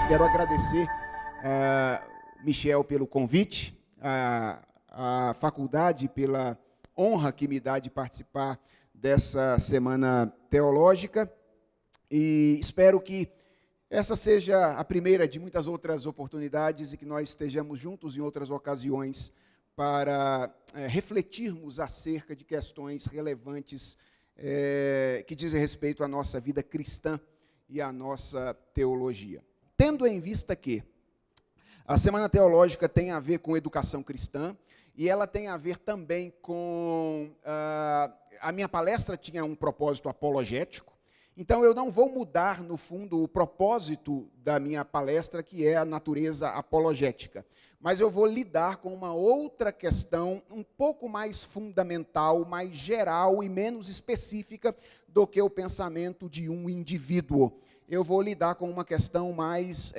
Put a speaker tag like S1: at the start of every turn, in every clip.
S1: Quero agradecer Michel pelo convite, a faculdade pela honra que me dá de participar dessa semana teológica, e espero que essa seja a primeira de muitas outras oportunidades e que nós estejamos juntos em outras ocasiões para refletirmos acerca de questões relevantes que dizem respeito à nossa vida cristã e à nossa teologia. Tendo em vista que a Semana Teológica tem a ver com educação cristã e ela tem a ver também com... a minha palestra tinha um propósito apologético, então eu não vou mudar, no fundo, o propósito da minha palestra, que é a natureza apologética, mas eu vou lidar com uma outra questão um pouco mais fundamental, mais geral e menos específica do que o pensamento de um indivíduo. Eu vou lidar com uma questão mais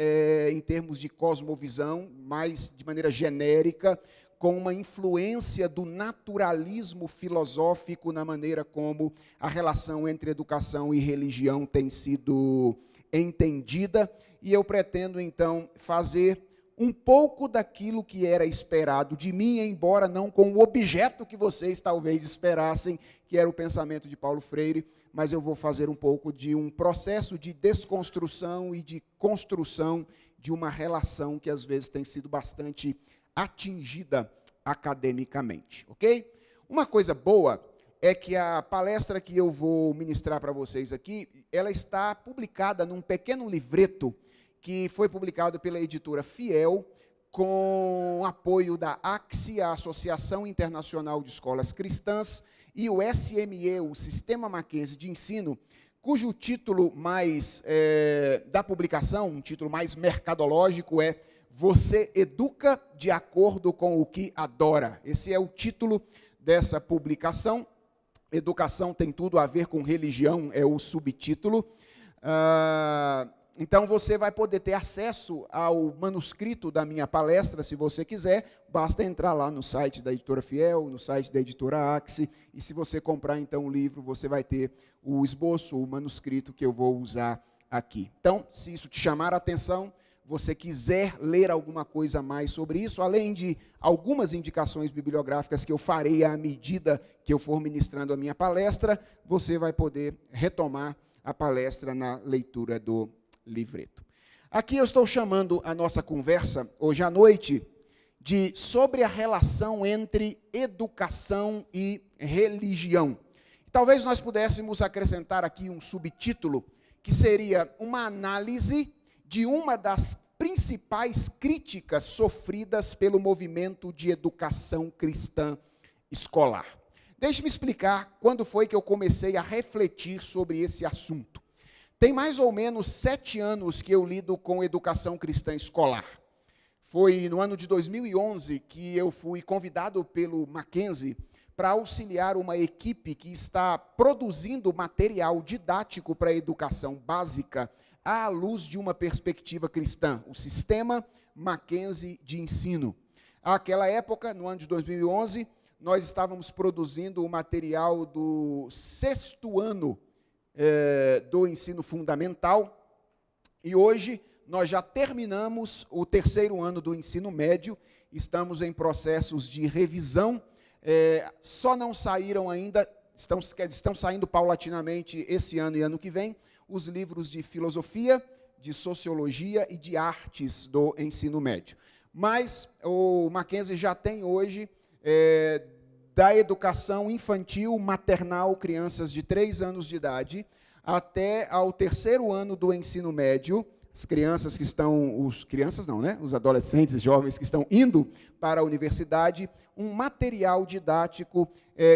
S1: em termos de cosmovisão, mais de maneira genérica, com uma influência do naturalismo filosófico na maneira como a relação entre educação e religião tem sido entendida, e eu pretendo, então, fazer um pouco daquilo que era esperado de mim, embora não com o objeto que vocês talvez esperassem, que era o pensamento de Paulo Freire, mas eu vou fazer um pouco de um processo de desconstrução e de construção de uma relação que às vezes tem sido bastante atingida academicamente, ok? Uma coisa boa é que a palestra que eu vou ministrar para vocês aqui, ela está publicada num pequeno livreto que foi publicado pela editora Fiel, com apoio da AXI, a Associação Internacional de Escolas Cristãs, e o SME, o Sistema Mackenzie de Ensino, cujo título mais da publicação, um título mais mercadológico, é Você Educa de Acordo com o que Adora. Esse é o título dessa publicação. Educação tem tudo a ver com religião, é o subtítulo. Então, você vai poder ter acesso ao manuscrito da minha palestra, se você quiser, basta entrar lá no site da Editora Fiel, no site da Editora Axi, e se você comprar, então, o livro, você vai ter o esboço, o manuscrito que eu vou usar aqui. Então, se isso te chamar a atenção, você quiser ler alguma coisa mais sobre isso, além de algumas indicações bibliográficas que eu farei à medida que eu for ministrando a minha palestra, você vai poder retomar a palestra na leitura do livreto. Aqui eu estou chamando a nossa conversa, hoje à noite, de sobre a relação entre educação e religião. Talvez nós pudéssemos acrescentar aqui um subtítulo, que seria uma análise de uma das principais críticas sofridas pelo movimento de educação cristã escolar. Deixe-me explicar quando foi que eu comecei a refletir sobre esse assunto. Tem mais ou menos 7 anos que eu lido com educação cristã escolar. Foi no ano de 2011 que eu fui convidado pelo Mackenzie para auxiliar uma equipe que está produzindo material didático para a educação básica à luz de uma perspectiva cristã, o Sistema Mackenzie de Ensino. Àquela época, no ano de 2011, nós estávamos produzindo o material do 6º ano do ensino fundamental, e hoje nós já terminamos o 3º ano do ensino médio, estamos em processos de revisão, só não saíram ainda, estão saindo paulatinamente esse ano e ano que vem, os livros de filosofia, de sociologia e de artes do ensino médio. Mas o Mackenzie já tem hoje da educação infantil, maternal, crianças de 3 anos de idade, até ao 3º ano do ensino médio, as crianças que estão, os adolescentes e jovens que estão indo para a universidade, um material didático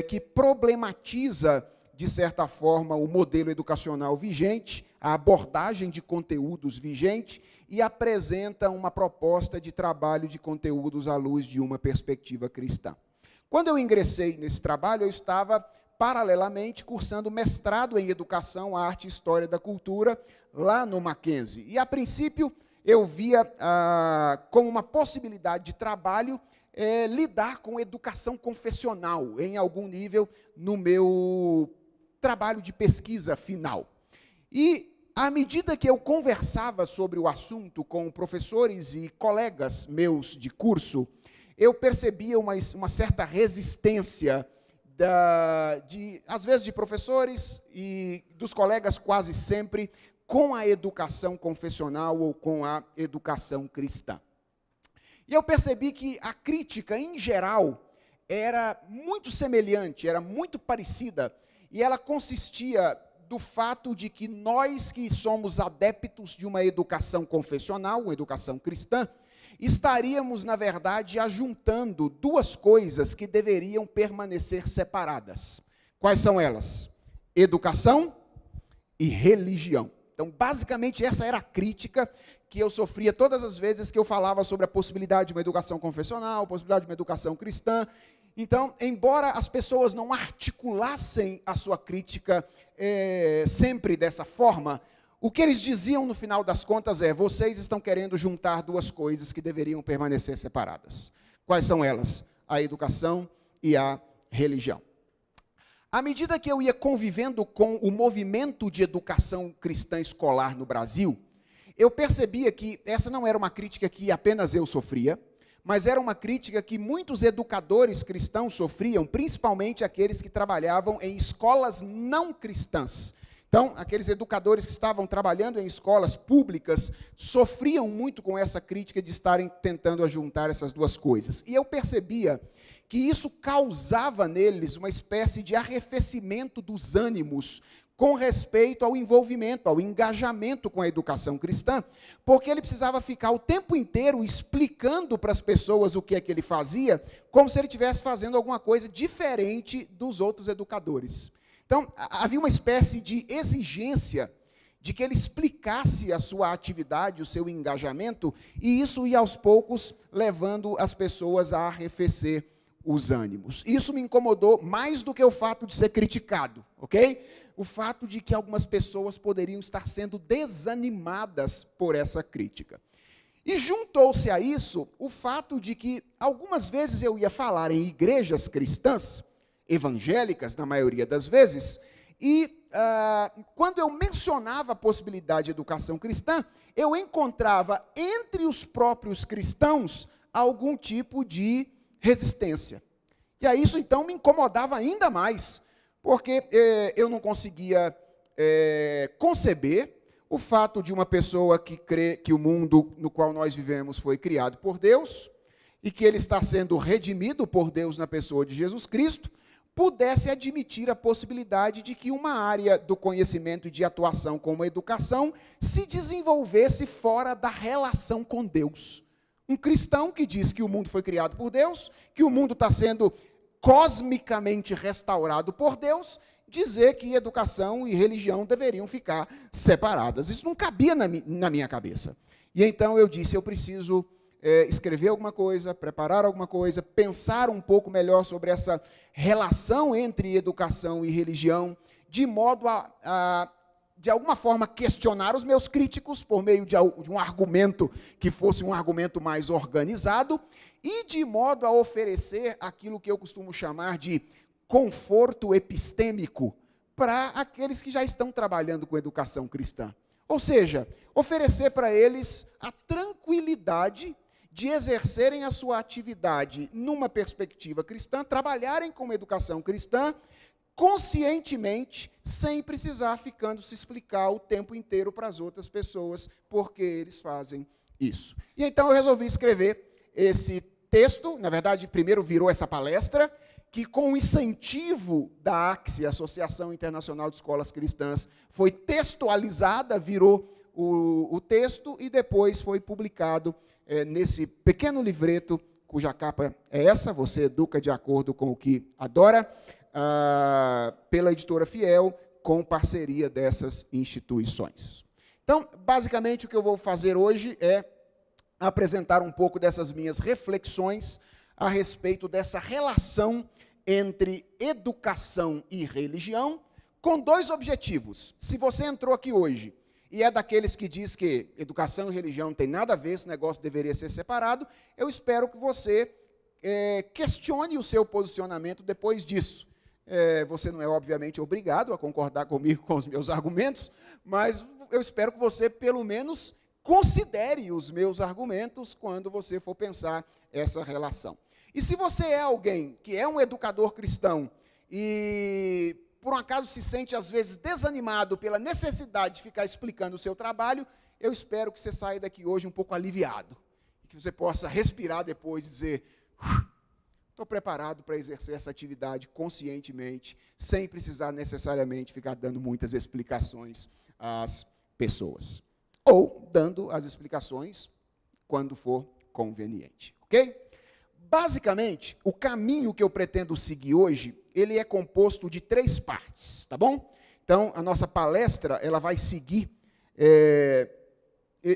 S1: que problematiza, de certa forma, o modelo educacional vigente, a abordagem de conteúdos vigente, e apresenta uma proposta de trabalho de conteúdos à luz de uma perspectiva cristã. Quando eu ingressei nesse trabalho, eu estava, paralelamente, cursando mestrado em Educação, Arte e História da Cultura, lá no Mackenzie. E, a princípio, eu via como uma possibilidade de trabalho lidar com educação confessional, em algum nível, no meu trabalho de pesquisa final. E à medida que eu conversava sobre o assunto com professores e colegas meus de curso, eu percebia uma certa resistência, às vezes, de professores e dos colegas quase sempre, com a educação confessional ou com a educação cristã. E eu percebi que a crítica, em geral, era muito semelhante, era muito parecida, e ela consistia do fato de que nós que somos adeptos de uma educação confessional, uma educação cristã, estaríamos, na verdade, ajuntando duas coisas que deveriam permanecer separadas. Quais são elas? Educação e religião. Então, basicamente, essa era a crítica que eu sofria todas as vezes que eu falava sobre a possibilidade de uma educação confessional, a possibilidade de uma educação cristã. Então, embora as pessoas não articulassem a sua crítica sempre dessa forma, o que eles diziam no final das contas é: vocês estão querendo juntar duas coisas que deveriam permanecer separadas. Quais são elas? A educação e a religião. À medida que eu ia convivendo com o movimento de educação cristã escolar no Brasil, eu percebia que essa não era uma crítica que apenas eu sofria, mas era uma crítica que muitos educadores cristãos sofriam, principalmente aqueles que trabalhavam em escolas não cristãs. Então, aqueles educadores que estavam trabalhando em escolas públicas sofriam muito com essa crítica de estarem tentando ajuntar essas duas coisas. E eu percebia que isso causava neles uma espécie de arrefecimento dos ânimos com respeito ao envolvimento, ao engajamento com a educação cristã, porque ele precisava ficar o tempo inteiro explicando para as pessoas o que é que ele fazia, como se ele estivesse fazendo alguma coisa diferente dos outros educadores. Então, havia uma espécie de exigência de que ele explicasse a sua atividade, o seu engajamento, e isso ia aos poucos levando as pessoas a arrefecer os ânimos. Isso me incomodou mais do que o fato de ser criticado, ok? O fato de que algumas pessoas poderiam estar sendo desanimadas por essa crítica. E juntou-se a isso o fato de que algumas vezes eu ia falar em igrejas cristãs, evangélicas na maioria das vezes, e quando eu mencionava a possibilidade de educação cristã, eu encontrava entre os próprios cristãos algum tipo de resistência. E aí isso então me incomodava ainda mais, porque eu não conseguia conceber o fato de uma pessoa que crê que o mundo no qual nós vivemos foi criado por Deus, e que ele está sendo redimido por Deus na pessoa de Jesus Cristo, pudesse admitir a possibilidade de que uma área do conhecimento e de atuação como a educação se desenvolvesse fora da relação com Deus. Um cristão que diz que o mundo foi criado por Deus, que o mundo está sendo cosmicamente restaurado por Deus, dizer que educação e religião deveriam ficar separadas. Isso não cabia na minha cabeça. E então eu disse, eu preciso escrever alguma coisa, preparar alguma coisa, pensar um pouco melhor sobre essa relação entre educação e religião, de modo a de alguma forma, questionar os meus críticos por meio de um argumento que fosse um argumento mais organizado e de modo a oferecer aquilo que eu costumo chamar de conforto epistêmico para aqueles que já estão trabalhando com educação cristã. Ou seja, oferecer para eles a tranquilidade de exercerem a sua atividade numa perspectiva cristã, trabalharem com educação cristã, conscientemente, sem precisar ficando se explicar o tempo inteiro para as outras pessoas porque eles fazem isso. E então eu resolvi escrever esse texto, na verdade, primeiro virou essa palestra, que com o incentivo da ACSE, Associação Internacional de Escolas Cristãs, foi textualizada, virou o texto e depois foi publicado nesse pequeno livreto, cuja capa é essa, Você Educa de Acordo com o que Adora, pela editora Fiel, com parceria dessas instituições. Então, basicamente, o que eu vou fazer hoje é apresentar um pouco dessas minhas reflexões a respeito dessa relação entre educação e religião, com dois objetivos. Se você entrou aqui hoje e é daqueles que diz que educação e religião não tem nada a ver, esse negócio deveria ser separado, eu espero que você questione o seu posicionamento depois disso. Você não é, obviamente, obrigado a concordar comigo com os meus argumentos, mas eu espero que você, pelo menos, considere os meus argumentos quando você for pensar essa relação. E se você é alguém que é um educador cristão e, por um acaso, se sente, às vezes, desanimado pela necessidade de ficar explicando o seu trabalho, eu espero que você saia daqui hoje um pouco aliviado. E que você possa respirar depois e dizer, estou preparado para exercer essa atividade conscientemente, sem precisar necessariamente ficar dando muitas explicações às pessoas. Ou dando as explicações quando for conveniente, ok? Basicamente, o caminho que eu pretendo seguir hoje, ele é composto de 3 partes, tá bom? Então, a nossa palestra, ela vai seguir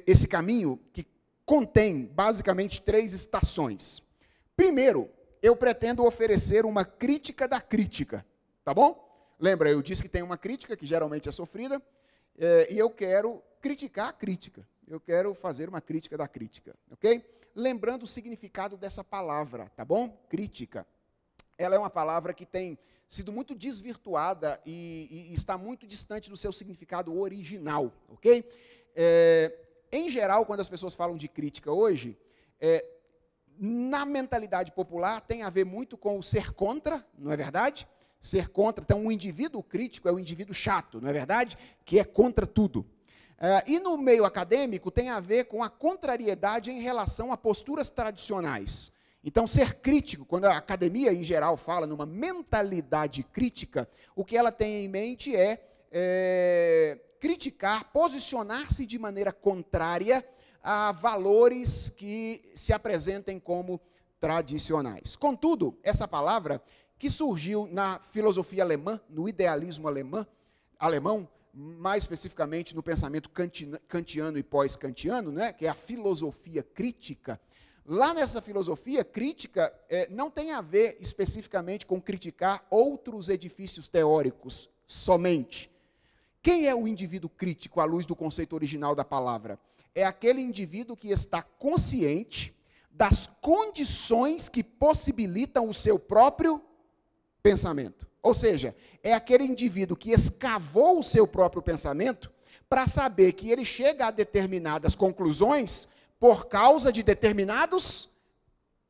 S1: esse caminho que contém, basicamente, 3 estações. Primeiro, eu pretendo oferecer uma crítica da crítica, tá bom? Lembra, eu disse que tem uma crítica, que geralmente é sofrida, e eu quero criticar a crítica. Eu quero fazer uma crítica da crítica, ok? Lembrando o significado dessa palavra, tá bom? Crítica. Ela é uma palavra que tem sido muito desvirtuada e está muito distante do seu significado original, ok? Em geral, quando as pessoas falam de crítica hoje, na mentalidade popular tem a ver muito com o ser contra, não é verdade? Ser contra. Então, um indivíduo crítico é um indivíduo chato, não é verdade? Que é contra tudo. E no meio acadêmico tem a ver com a contrariedade em relação a posturas tradicionais. Então, ser crítico, quando a academia em geral fala numa mentalidade crítica, o que ela tem em mente é criticar, posicionar-se de maneira contrária a valores que se apresentem como tradicionais. Contudo, essa palavra, que surgiu na filosofia alemã, no idealismo alemão, mais especificamente no pensamento kantiano e pós-kantiano, né, que é a filosofia crítica. Lá nessa filosofia, crítica não tem a ver especificamente com criticar outros edifícios teóricos somente. Quem é o indivíduo crítico à luz do conceito original da palavra? É aquele indivíduo que está consciente das condições que possibilitam o seu próprio pensamento. Ou seja, é aquele indivíduo que escavou o seu próprio pensamento para saber que ele chega a determinadas conclusões por causa de determinados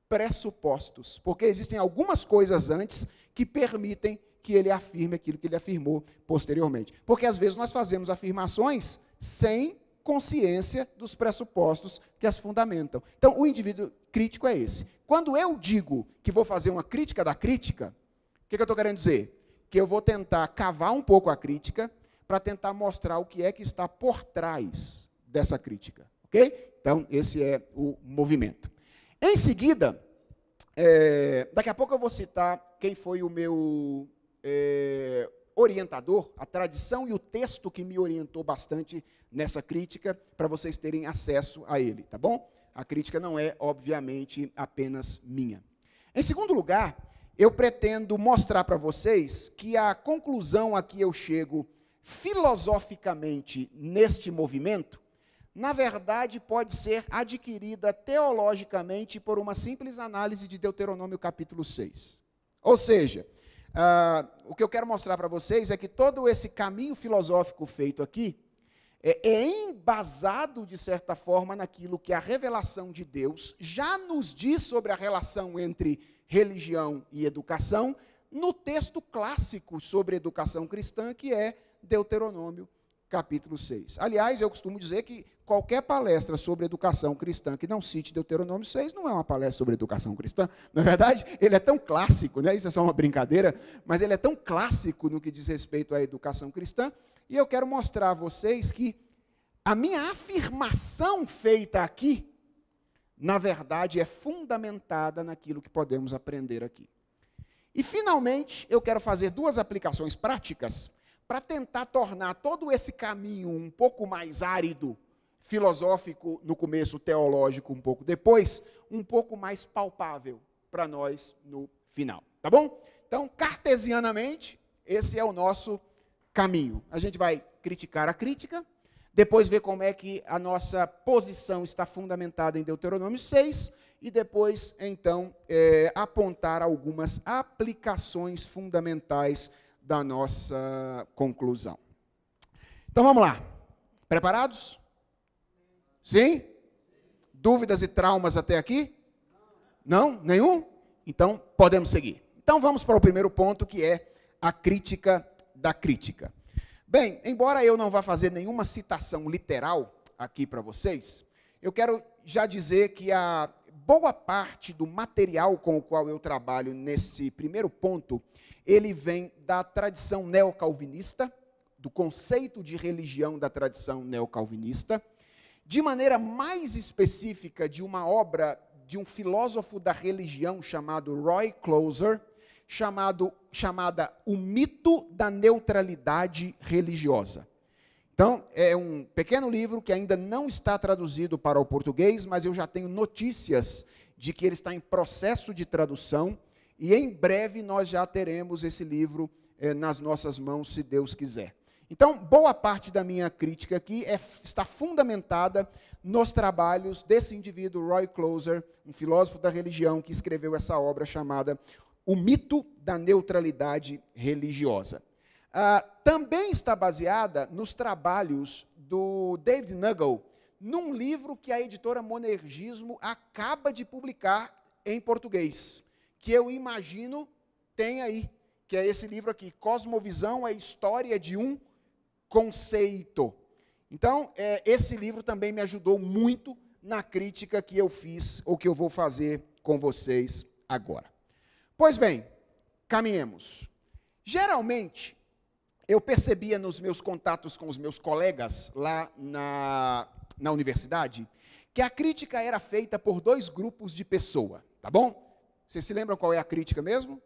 S1: pressupostos. Porque existem algumas coisas antes que permitem que ele afirme aquilo que ele afirmou posteriormente. Porque às vezes nós fazemos afirmações sem consciência dos pressupostos que as fundamentam. Então, o indivíduo crítico é esse. Quando eu digo que vou fazer uma crítica da crítica, o que eu estou querendo dizer? Que eu vou tentar cavar um pouco a crítica para tentar mostrar o que é que está por trás dessa crítica. Ok? Então, esse é o movimento. Em seguida, daqui a pouco eu vou citar quem foi o meu orientador, a tradição e o texto que me orientou bastante nessa crítica, para vocês terem acesso a ele, tá bom? A crítica não é, obviamente, apenas minha. Em segundo lugar, eu pretendo mostrar para vocês que a conclusão a que eu chego filosoficamente neste movimento, na verdade, pode ser adquirida teologicamente por uma simples análise de Deuteronômio capítulo 6. Ou seja, o que eu quero mostrar para vocês é que todo esse caminho filosófico feito aqui é embasado, de certa forma, naquilo que a revelação de Deus já nos diz sobre a relação entre religião e educação, no texto clássico sobre educação cristã, que é Deuteronômio capítulo 6. Aliás, eu costumo dizer que qualquer palestra sobre educação cristã que não cite Deuteronômio 6 não é uma palestra sobre educação cristã. Na verdade, ele é tão clássico, né? Isso é só uma brincadeira, mas ele é tão clássico no que diz respeito à educação cristã, e eu quero mostrar a vocês que a minha afirmação feita aqui, na verdade, é fundamentada naquilo que podemos aprender aqui. E, finalmente, eu quero fazer 2 aplicações práticas para tentar tornar todo esse caminho um pouco mais árido, filosófico no começo, teológico um pouco depois, um pouco mais palpável para nós no final. Tá bom? Então, cartesianamente, esse é o nosso caminho. A gente vai criticar a crítica, depois ver como é que a nossa posição está fundamentada em Deuteronômio 6, e depois, então, apontar algumas aplicações fundamentais da nossa conclusão. Então, vamos lá. Preparados? Sim? Dúvidas e traumas até aqui? Não? Nenhum? Então, podemos seguir. Então, vamos para o primeiro ponto, que é a crítica da crítica. Bem, embora eu não vá fazer nenhuma citação literal aqui para vocês, eu quero já dizer que a boa parte do material com o qual eu trabalho nesse primeiro ponto, ele vem da tradição neocalvinista, do conceito de religião da tradição neocalvinista, de maneira mais específica de uma obra de um filósofo da religião chamado Roy Closer, chamada O Mito da Neutralidade Religiosa. Então, é um pequeno livro que ainda não está traduzido para o português, mas eu já tenho notícias de que ele está em processo de tradução, e em breve nós já teremos esse livro nas nossas mãos, se Deus quiser. Então, boa parte da minha crítica aqui está fundamentada nos trabalhos desse indivíduo, Roy Closer, um filósofo da religião, que escreveu essa obra chamada O Mito da Neutralidade Religiosa. Também está baseada nos trabalhos do David Nagel, num livro que a editora Monergismo acaba de publicar em português, que eu imagino tem aí, que é esse livro aqui, Cosmovisão, a História de um Conceito. Então, esse livro também me ajudou muito na crítica que eu fiz, ou que eu vou fazer com vocês agora. Pois bem, caminhemos. Geralmente, eu percebia nos meus contatos com os meus colegas lá na universidade, que a crítica era feita por dois grupos de pessoa, tá bom? Vocês se lembram qual é a crítica mesmo?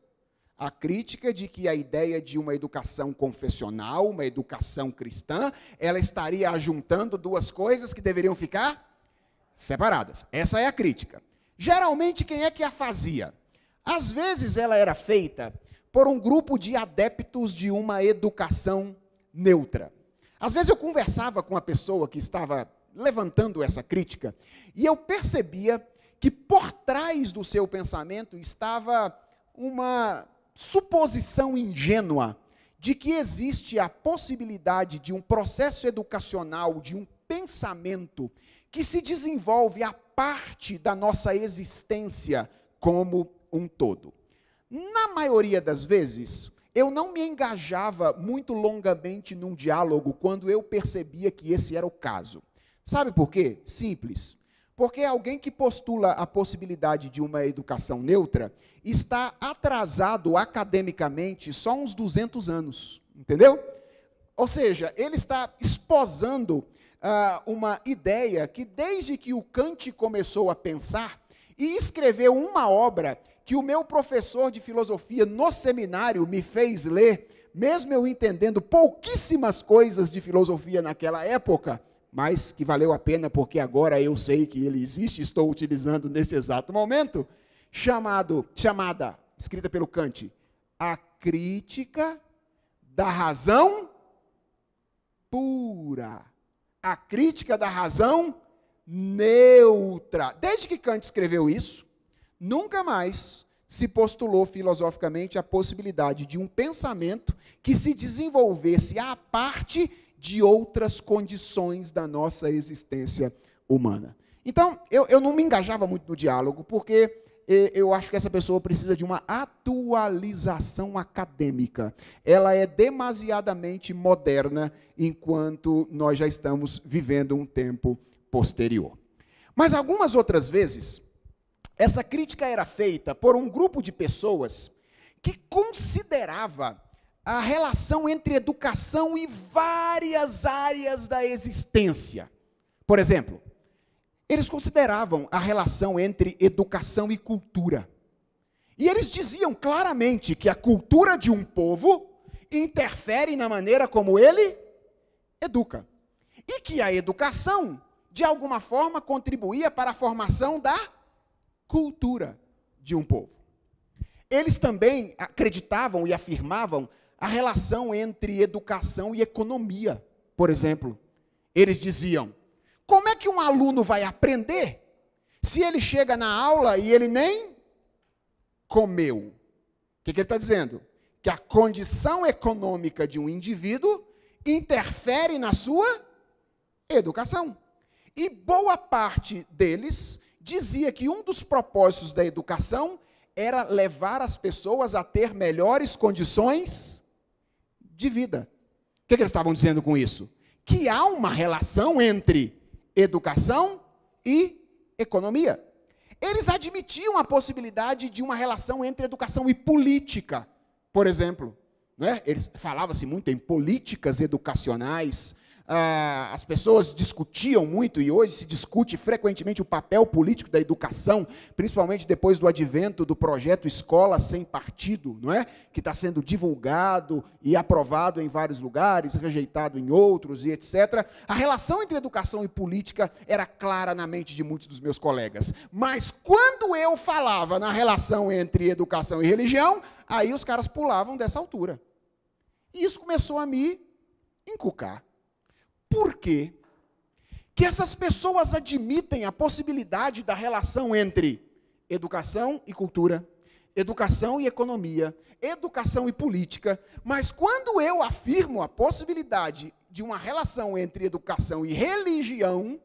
S1: A crítica de que a ideia de uma educação confessional, uma educação cristã, ela estaria ajuntando duas coisas que deveriam ficar separadas. Essa é a crítica. Geralmente, quem é que a fazia? Às vezes ela era feita por um grupo de adeptos de uma educação neutra. Às vezes eu conversava com a pessoa que estava levantando essa crítica, e eu percebia que por trás do seu pensamento estava uma suposição ingênua de que existe a possibilidade de um processo educacional, de um pensamento que se desenvolve a parte da nossa existência como um todo. Na maioria das vezes, eu não me engajava muito longamente num diálogo quando eu percebia que esse era o caso. Sabe por quê? Simples. Porque alguém que postula a possibilidade de uma educação neutra está atrasado academicamente só uns 200 anos, entendeu? Ou seja, ele está esposando uma ideia que desde que o Kant começou a pensar e escreveu uma obra que o meu professor de filosofia no seminário me fez ler, mesmo eu entendendo pouquíssimas coisas de filosofia naquela época, mas que valeu a pena porque agora eu sei que ele existe, estou utilizando nesse exato momento, escrita pelo Kant, A Crítica da Razão Pura. A Crítica da Razão Neutra. Desde que Kant escreveu isso, nunca mais se postulou filosoficamente a possibilidade de um pensamento que se desenvolvesse à parte de outras condições da nossa existência humana. Então, eu não me engajava muito no diálogo, porque eu acho que essa pessoa precisa de uma atualização acadêmica. Ela é demasiadamente moderna, enquanto nós já estamos vivendo um tempo posterior. Mas algumas outras vezes, essa crítica era feita por um grupo de pessoas que considerava a relação entre educação e várias áreas da existência. Por exemplo, eles consideravam a relação entre educação e cultura. E eles diziam claramente que a cultura de um povo interfere na maneira como ele educa. E que a educação, de alguma forma, contribuía para a formação da cultura de um povo. Eles também acreditavam e afirmavam a relação entre educação e economia. Por exemplo, eles diziam: como é que um aluno vai aprender se ele chega na aula e ele nem comeu? O que ele está dizendo? Que a condição econômica de um indivíduo interfere na sua Educação. E boa parte deles dizia que um dos propósitos da educação era levar as pessoas a ter melhores condições de vida. O que eles estavam dizendo com isso? Que há uma relação entre educação e economia. Eles admitiam a possibilidade de uma relação entre educação e política, por exemplo. Eles falavam-se muito em políticas educacionais. As pessoas discutiam muito, e hoje se discute frequentemente o papel político da educação, principalmente depois do advento do projeto Escola Sem Partido, que está sendo divulgado e aprovado em vários lugares, rejeitado em outros, e etc. A relação entre educação e política era clara na mente de muitos dos meus colegas. Mas quando eu falava na relação entre educação e religião, aí os caras pulavam dessa altura. E isso começou a me encucar. Por quê? Que essas pessoas admitem a possibilidade da relação entre educação e cultura, educação e economia, educação e política, mas quando eu afirmo a possibilidade de uma relação entre educação e religião,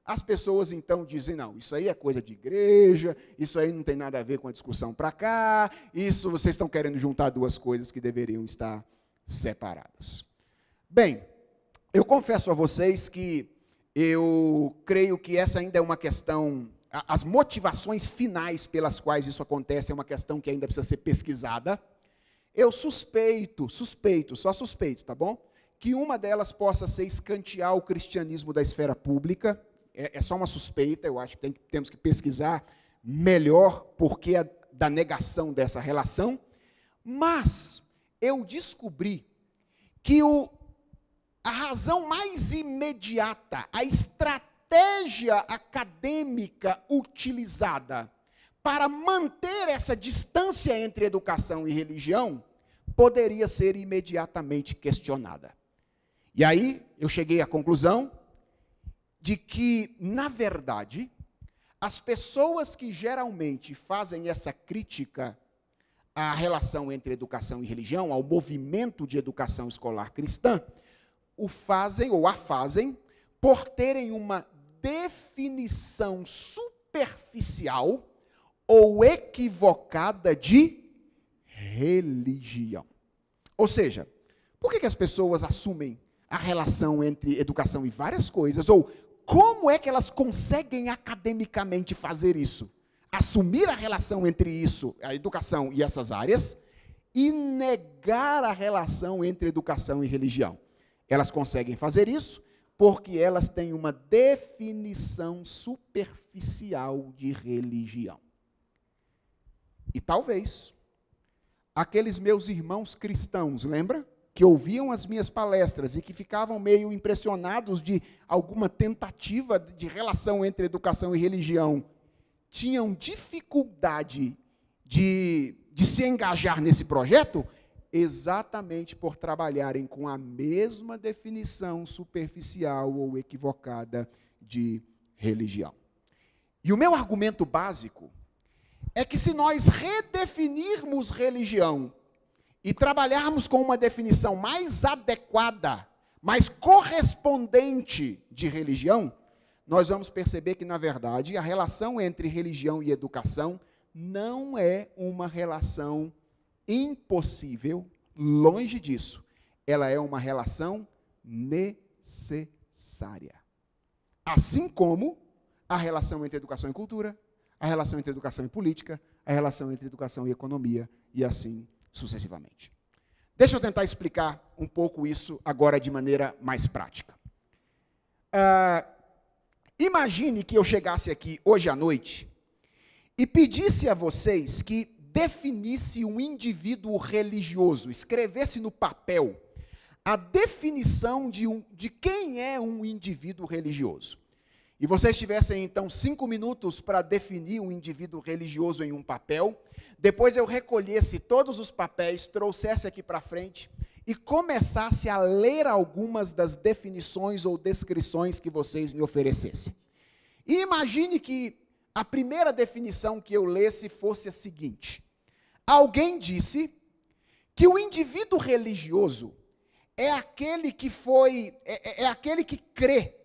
S1: as pessoas então dizem, não, isso aí é coisa de igreja, isso aí não tem nada a ver com a discussão para cá, isso vocês estão querendo juntar duas coisas que deveriam estar separadas. Bem, eu confesso a vocês que eu creio que essa ainda é uma questão, as motivações finais pelas quais isso acontece é uma questão que ainda precisa ser pesquisada. Eu suspeito, tá bom? Que uma delas possa ser escantear o cristianismo da esfera pública. É só uma suspeita, eu acho que temos que pesquisar melhor porquê da negação dessa relação. Mas eu descobri que a razão mais imediata, a estratégia acadêmica utilizada para manter essa distância entre educação e religião poderia ser imediatamente questionada. E aí eu cheguei à conclusão de que, na verdade, as pessoas que geralmente fazem essa crítica à relação entre educação e religião, ao movimento de educação escolar cristã, o fazem ou a fazem por terem uma definição superficial ou equivocada de religião. Ou seja, por que as pessoas assumem a relação entre educação e várias coisas? Ou como é que elas conseguem academicamente fazer isso? Assumir a relação entre isso, a educação e essas áreas, e negar a relação entre educação e religião. Elas conseguem fazer isso porque elas têm uma definição superficial de religião. E talvez aqueles meus irmãos cristãos, lembra? Que ouviam as minhas palestras e que ficavam meio impressionados de alguma tentativa de relação entre educação e religião, tinham dificuldade de se engajar nesse projeto, exatamente por trabalharem com a mesma definição superficial ou equivocada de religião. E o meu argumento básico é que se nós redefinirmos religião e trabalharmos com uma definição mais adequada, mais correspondente de religião, nós vamos perceber que, na verdade, a relação entre religião e educação não é uma relação impossível, longe disso. Ela é uma relação necessária. Assim como a relação entre educação e cultura, a relação entre educação e política, a relação entre educação e economia, e assim sucessivamente. Deixa eu tentar explicar um pouco isso agora de maneira mais prática. Imagine que eu chegasse aqui hoje à noite e pedisse a vocês que definisse um indivíduo religioso, escrevesse no papel a definição de quem é um indivíduo religioso. E vocês tivessem, então, 5 minutos para definir um indivíduo religioso em um papel, depois eu recolhesse todos os papéis, trouxesse aqui para frente e começasse a ler algumas das definições ou descrições que vocês me oferecessem. E imagine que a primeira definição que eu lesse fosse a seguinte: alguém disse que o indivíduo religioso é aquele que crê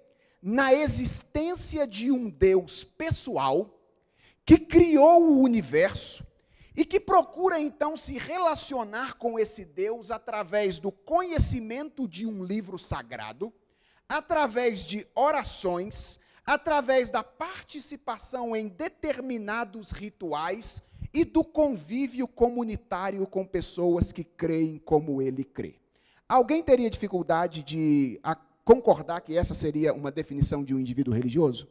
S1: na existência de um Deus pessoal que criou o universo e que procura então se relacionar com esse Deus através do conhecimento de um livro sagrado, através de orações, através da participação em determinados rituais e do convívio comunitário com pessoas que creem como ele crê. Alguém teria dificuldade de concordar que essa seria uma definição de um indivíduo religioso?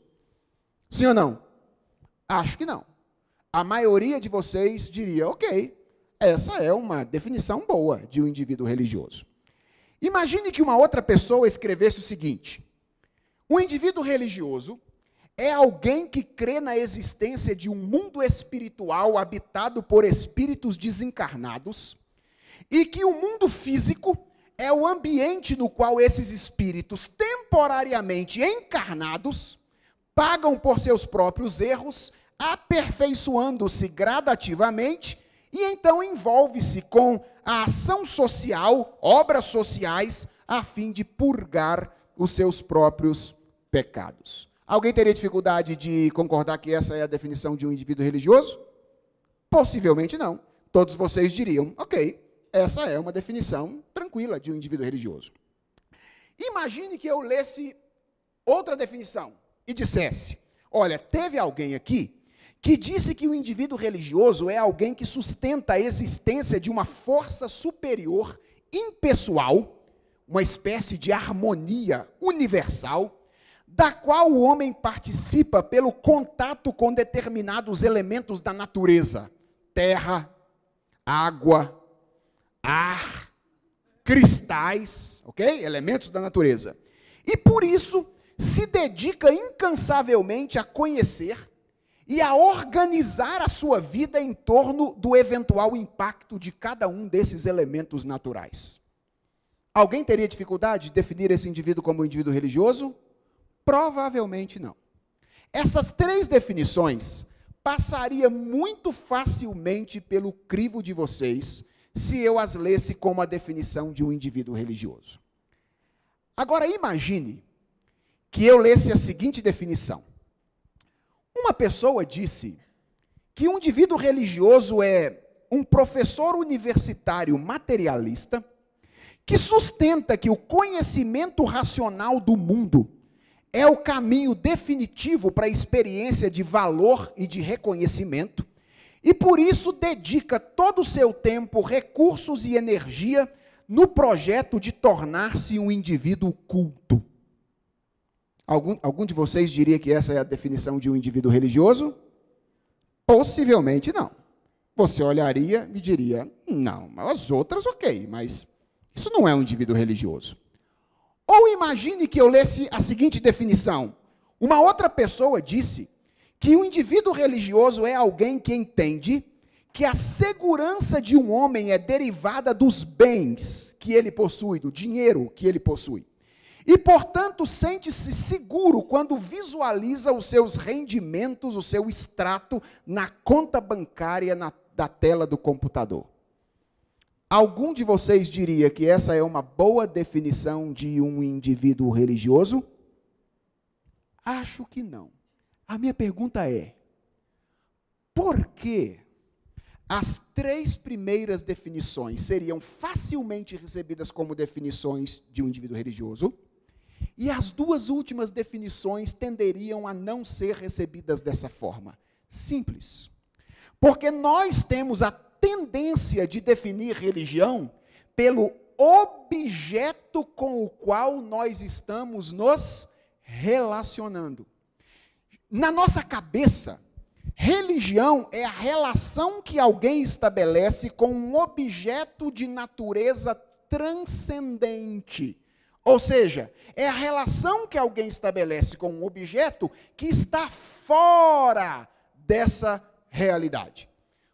S1: Sim ou não? Acho que não. A maioria de vocês diria, ok, essa é uma definição boa de um indivíduo religioso. Imagine que uma outra pessoa escrevesse o seguinte: um indivíduo religioso é alguém que crê na existência de um mundo espiritual habitado por espíritos desencarnados e que o mundo físico é o ambiente no qual esses espíritos temporariamente encarnados pagam por seus próprios erros, aperfeiçoando-se gradativamente e então envolve-se com a ação social, obras sociais, a fim de purgar os seus próprios pecados. Alguém teria dificuldade de concordar que essa é a definição de um indivíduo religioso? Possivelmente não. Todos vocês diriam, ok, essa é uma definição tranquila de um indivíduo religioso. Imagine que eu lesse outra definição e dissesse, olha, teve alguém aqui que disse que o indivíduo religioso é alguém que sustenta a existência de uma força superior, impessoal, uma espécie de harmonia universal, da qual o homem participa pelo contato com determinados elementos da natureza, terra, água, ar, cristais, ok? Elementos da natureza. E por isso se dedica incansavelmente a conhecer e a organizar a sua vida em torno do eventual impacto de cada um desses elementos naturais. Alguém teria dificuldade de definir esse indivíduo como um indivíduo religioso? Provavelmente não. Essas três definições passaria muito facilmente pelo crivo de vocês se eu as lesse como a definição de um indivíduo religioso. Agora imagine que eu lesse a seguinte definição. Uma pessoa disse que um indivíduo religioso é um professor universitário materialista que sustenta que o conhecimento racional do mundo é o caminho definitivo para a experiência de valor e de reconhecimento, e por isso dedica todo o seu tempo, recursos e energia no projeto de tornar-se um indivíduo culto. Algum de vocês diria que essa é a definição de um indivíduo religioso? Possivelmente não. Você olharia e diria, não, as outras ok, mas isso não é um indivíduo religioso. Ou imagine que eu lesse a seguinte definição. Uma outra pessoa disse que o indivíduo religioso é alguém que entende que a segurança de um homem é derivada dos bens que ele possui, do dinheiro que ele possui. E, portanto, sente-se seguro quando visualiza os seus rendimentos, o seu extrato na conta bancária da tela do computador. Algum de vocês diria que essa é uma boa definição de um indivíduo religioso? Acho que não. A minha pergunta é, por que as três primeiras definições seriam facilmente recebidas como definições de um indivíduo religioso, e as duas últimas definições tenderiam a não ser recebidas dessa forma? Simples. Porque nós temos a tendência de definir religião pelo objeto com o qual nós estamos nos relacionando. Na nossa cabeça, religião é a relação que alguém estabelece com um objeto de natureza transcendente. Ou seja, é a relação que alguém estabelece com um objeto que está fora dessa realidade.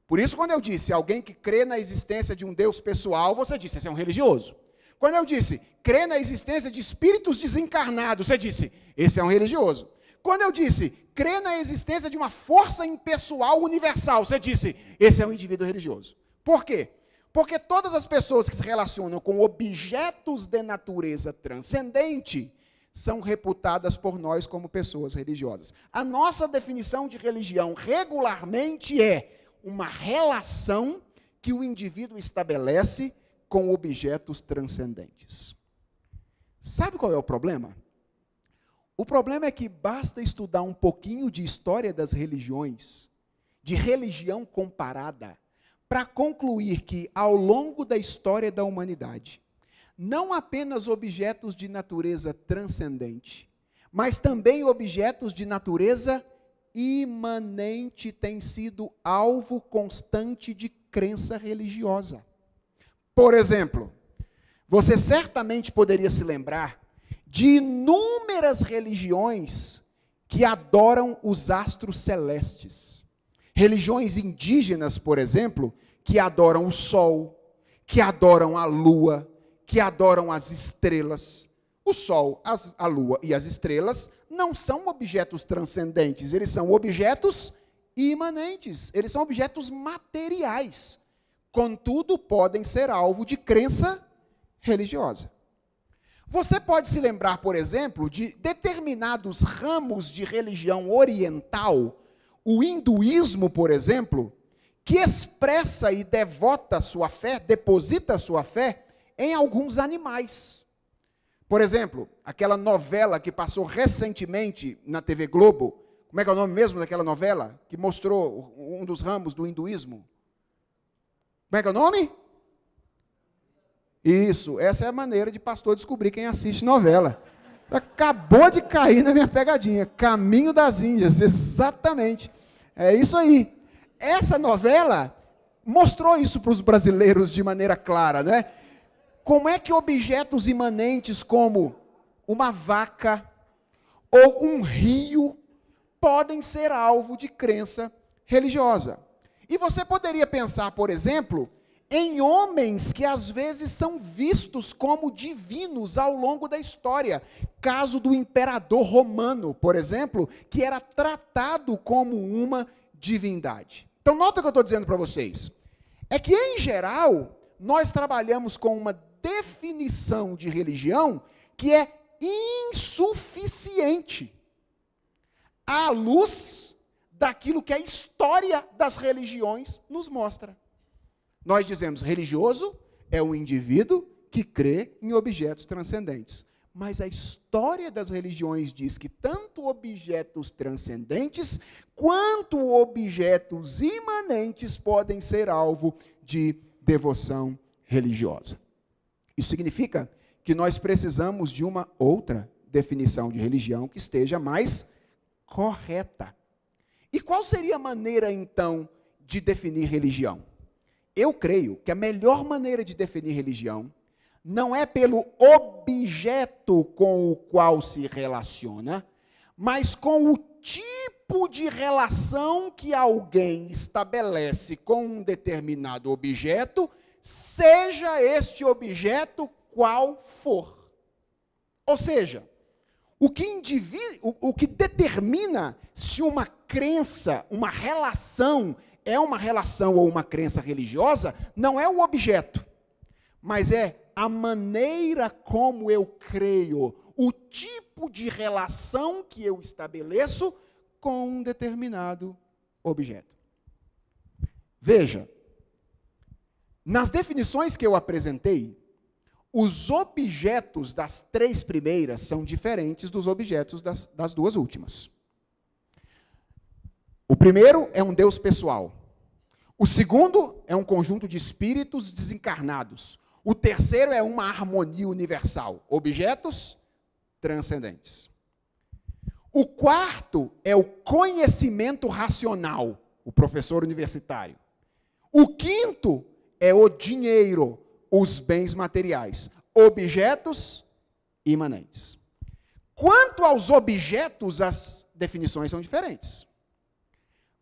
S1: Por isso, quando eu disse alguém que crê na existência de um Deus pessoal, você disse, esse é um religioso. Quando eu disse, crê na existência de espíritos desencarnados, você disse, esse é um religioso. Quando eu disse, crê na existência de uma força impessoal universal, você disse, esse é um indivíduo religioso. Por quê? Porque todas as pessoas que se relacionam com objetos de natureza transcendente são reputadas por nós como pessoas religiosas. A nossa definição de religião regularmente é uma relação que o indivíduo estabelece com objetos transcendentes. Sabe qual é o problema? O problema é que basta estudar um pouquinho de história das religiões, de religião comparada, para concluir que, ao longo da história da humanidade, não apenas objetos de natureza transcendente, mas também objetos de natureza imanente têm sido alvo constante de crença religiosa. Por exemplo, você certamente poderia se lembrar de inúmeras religiões que adoram os astros celestes. Religiões indígenas, por exemplo, que adoram o sol, que adoram a lua, que adoram as estrelas. O sol, a lua e as estrelas não são objetos transcendentes, eles são objetos imanentes, eles são objetos materiais. Contudo, podem ser alvo de crença religiosa. Você pode se lembrar, por exemplo, de determinados ramos de religião oriental, o hinduísmo, por exemplo, que expressa e devota sua fé, deposita sua fé em alguns animais. Por exemplo, aquela novela que passou recentemente na TV Globo, como é que é o nome mesmo daquela novela? Que mostrou um dos ramos do hinduísmo. Como é que é o nome? Isso, essa é a maneira de pastor descobrir quem assiste novela. Acabou de cair na minha pegadinha. Caminho das Índias, exatamente. É isso aí. Essa novela mostrou isso para os brasileiros de maneira clara, né? Como é que objetos imanentes como uma vaca ou um rio podem ser alvo de crença religiosa? E você poderia pensar, por exemplo, em homens que às vezes são vistos como divinos ao longo da história. Caso do imperador romano, por exemplo, que era tratado como uma divindade. Então, nota o que eu estou dizendo para vocês. É que, em geral, nós trabalhamos com uma definição de religião que é insuficiente à luz daquilo que a história das religiões nos mostra. Nós dizemos, religioso é um indivíduo que crê em objetos transcendentes. Mas a história das religiões diz que tanto objetos transcendentes quanto objetos imanentes podem ser alvo de devoção religiosa. Isso significa que nós precisamos de uma outra definição de religião que esteja mais correta. E qual seria a maneira, então, de definir religião? Eu creio que a melhor maneira de definir religião não é pelo objeto com o qual se relaciona, mas com o tipo de relação que alguém estabelece com um determinado objeto, seja este objeto qual for. Ou seja, o que determina se uma crença, uma relação, é uma relação ou uma crença religiosa, não é o objeto, mas é a maneira como eu creio, o tipo de relação que eu estabeleço com um determinado objeto. Veja, nas definições que eu apresentei, os objetos das três primeiras são diferentes dos objetos das duas últimas. O primeiro é um Deus pessoal. O segundo é um conjunto de espíritos desencarnados. O terceiro é uma harmonia universal. Objetos transcendentes. O quarto é o conhecimento racional, o professor universitário. O quinto é o dinheiro, os bens materiais, objetos imanentes. Quanto aos objetos, as definições são diferentes.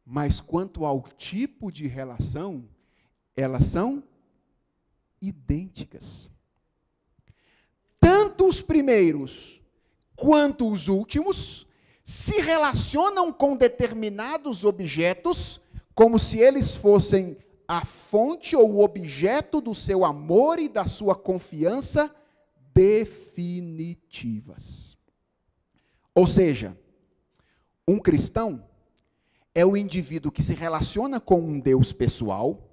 S1: Mas quanto ao tipo de relação, elas são idênticas. Tanto os primeiros quanto os últimos se relacionam com determinados objetos como se eles fossem a fonte ou o objeto do seu amor e da sua confiança definitivas. Ou seja, um cristão é o indivíduo que se relaciona com um Deus pessoal,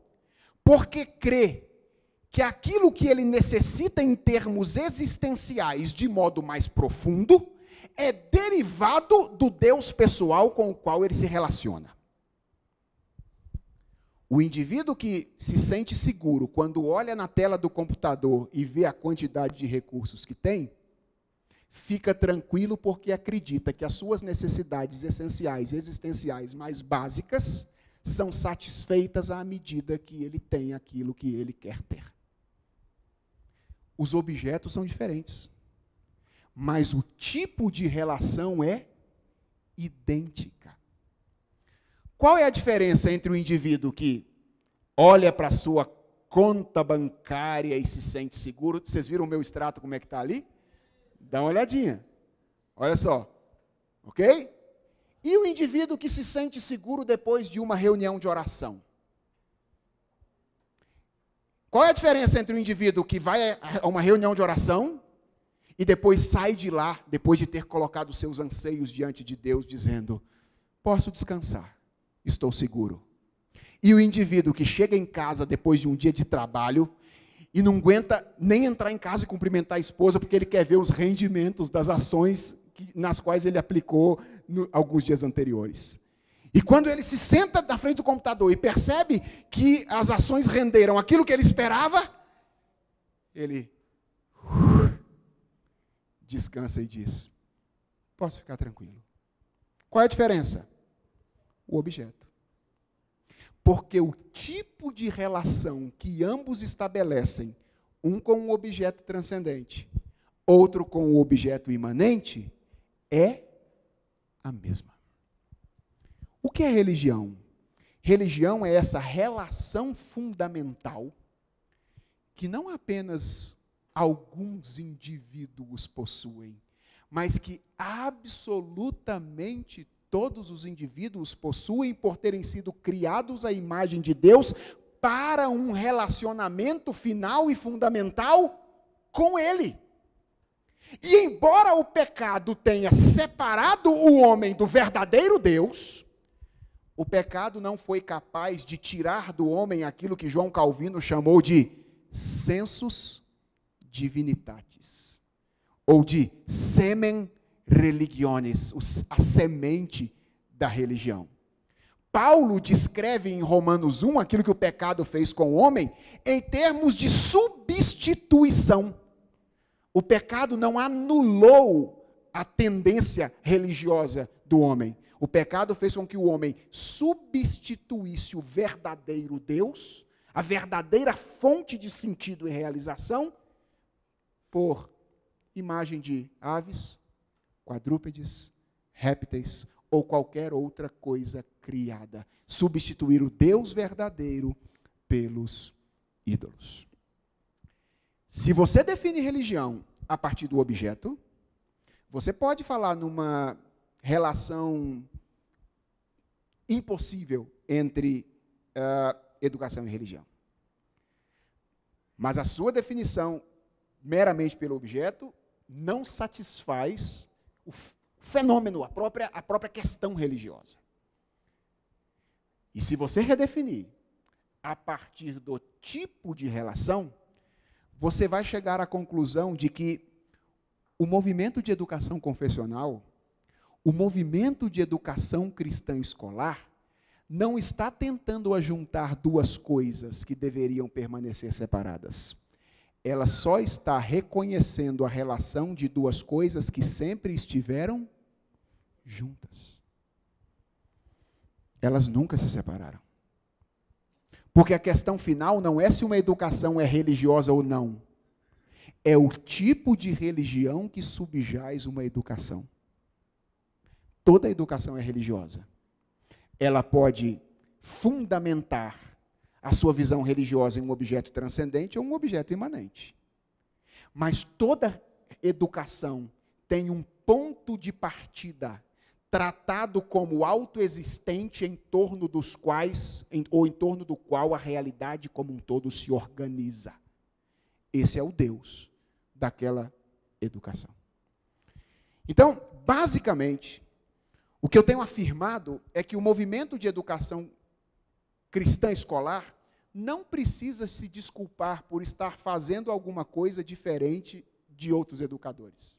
S1: porque crê que aquilo que ele necessita em termos existenciais de modo mais profundo é derivado do Deus pessoal com o qual ele se relaciona. O indivíduo que se sente seguro quando olha na tela do computador e vê a quantidade de recursos que tem, fica tranquilo porque acredita que as suas necessidades essenciais, existenciais mais básicas, são satisfeitas à medida que ele tem aquilo que ele quer ter. Os objetos são diferentes, mas o tipo de relação é idêntica. Qual é a diferença entre o indivíduo que olha para a sua conta bancária e se sente seguro? Vocês viram o meu extrato, como é que está ali? Dá uma olhadinha. Olha só. Ok? E o indivíduo que se sente seguro depois de uma reunião de oração? Qual é a diferença entre o indivíduo que vai a uma reunião de oração e depois sai de lá, depois de ter colocado seus anseios diante de Deus, dizendo: posso descansar, estou seguro. E o indivíduo que chega em casa depois de um dia de trabalho e não aguenta nem entrar em casa e cumprimentar a esposa, porque ele quer ver os rendimentos das ações nas quais ele aplicou alguns dias anteriores. E quando ele se senta na frente do computador e percebe que as ações renderam aquilo que ele esperava, ele descansa e diz: posso ficar tranquilo. Qual é a diferença? O objeto. Porque o tipo de relação que ambos estabelecem, um com um objeto transcendente, outro com o objeto imanente, é a mesma. O que é religião? Religião é essa relação fundamental que não apenas alguns indivíduos possuem, mas que absolutamente todos os indivíduos possuem por terem sido criados à imagem de Deus para um relacionamento final e fundamental com Ele. E embora o pecado tenha separado o homem do verdadeiro Deus, o pecado não foi capaz de tirar do homem aquilo que João Calvino chamou de sensus divinitatis, ou de semen religiones, a semente da religião. Paulo descreve em Romanos 1 aquilo que o pecado fez com o homem em termos de substituição. O pecado não anulou a tendência religiosa do homem. O pecado fez com que o homem substituísse o verdadeiro Deus, a verdadeira fonte de sentido e realização, por imagem de aves, quadrúpedes, répteis ou qualquer outra coisa criada. Substituir o Deus verdadeiro pelos ídolos. Se você define religião a partir do objeto, você pode falar numa relação impossível entre educação e religião. Mas a sua definição meramente pelo objeto não satisfaz o fenômeno, a própria questão religiosa. E se você redefinir a partir do tipo de relação, você vai chegar à conclusão de que o movimento de educação confessional, o movimento de educação cristã escolar, não está tentando ajuntar duas coisas que deveriam permanecer separadas. Ela só está reconhecendo a relação de duas coisas que sempre estiveram juntas. Elas nunca se separaram. Porque a questão final não é se uma educação é religiosa ou não. É o tipo de religião que subjaz uma educação. Toda educação é religiosa. Ela pode fundamentar a sua visão religiosa em um objeto transcendente ou um objeto imanente. Mas toda educação tem um ponto de partida tratado como autoexistente em torno dos quais, ou em torno do qual a realidade como um todo se organiza. Esse é o Deus daquela educação. Então, basicamente, o que eu tenho afirmado é que o movimento de educação cristã escolar não precisa se desculpar por estar fazendo alguma coisa diferente de outros educadores.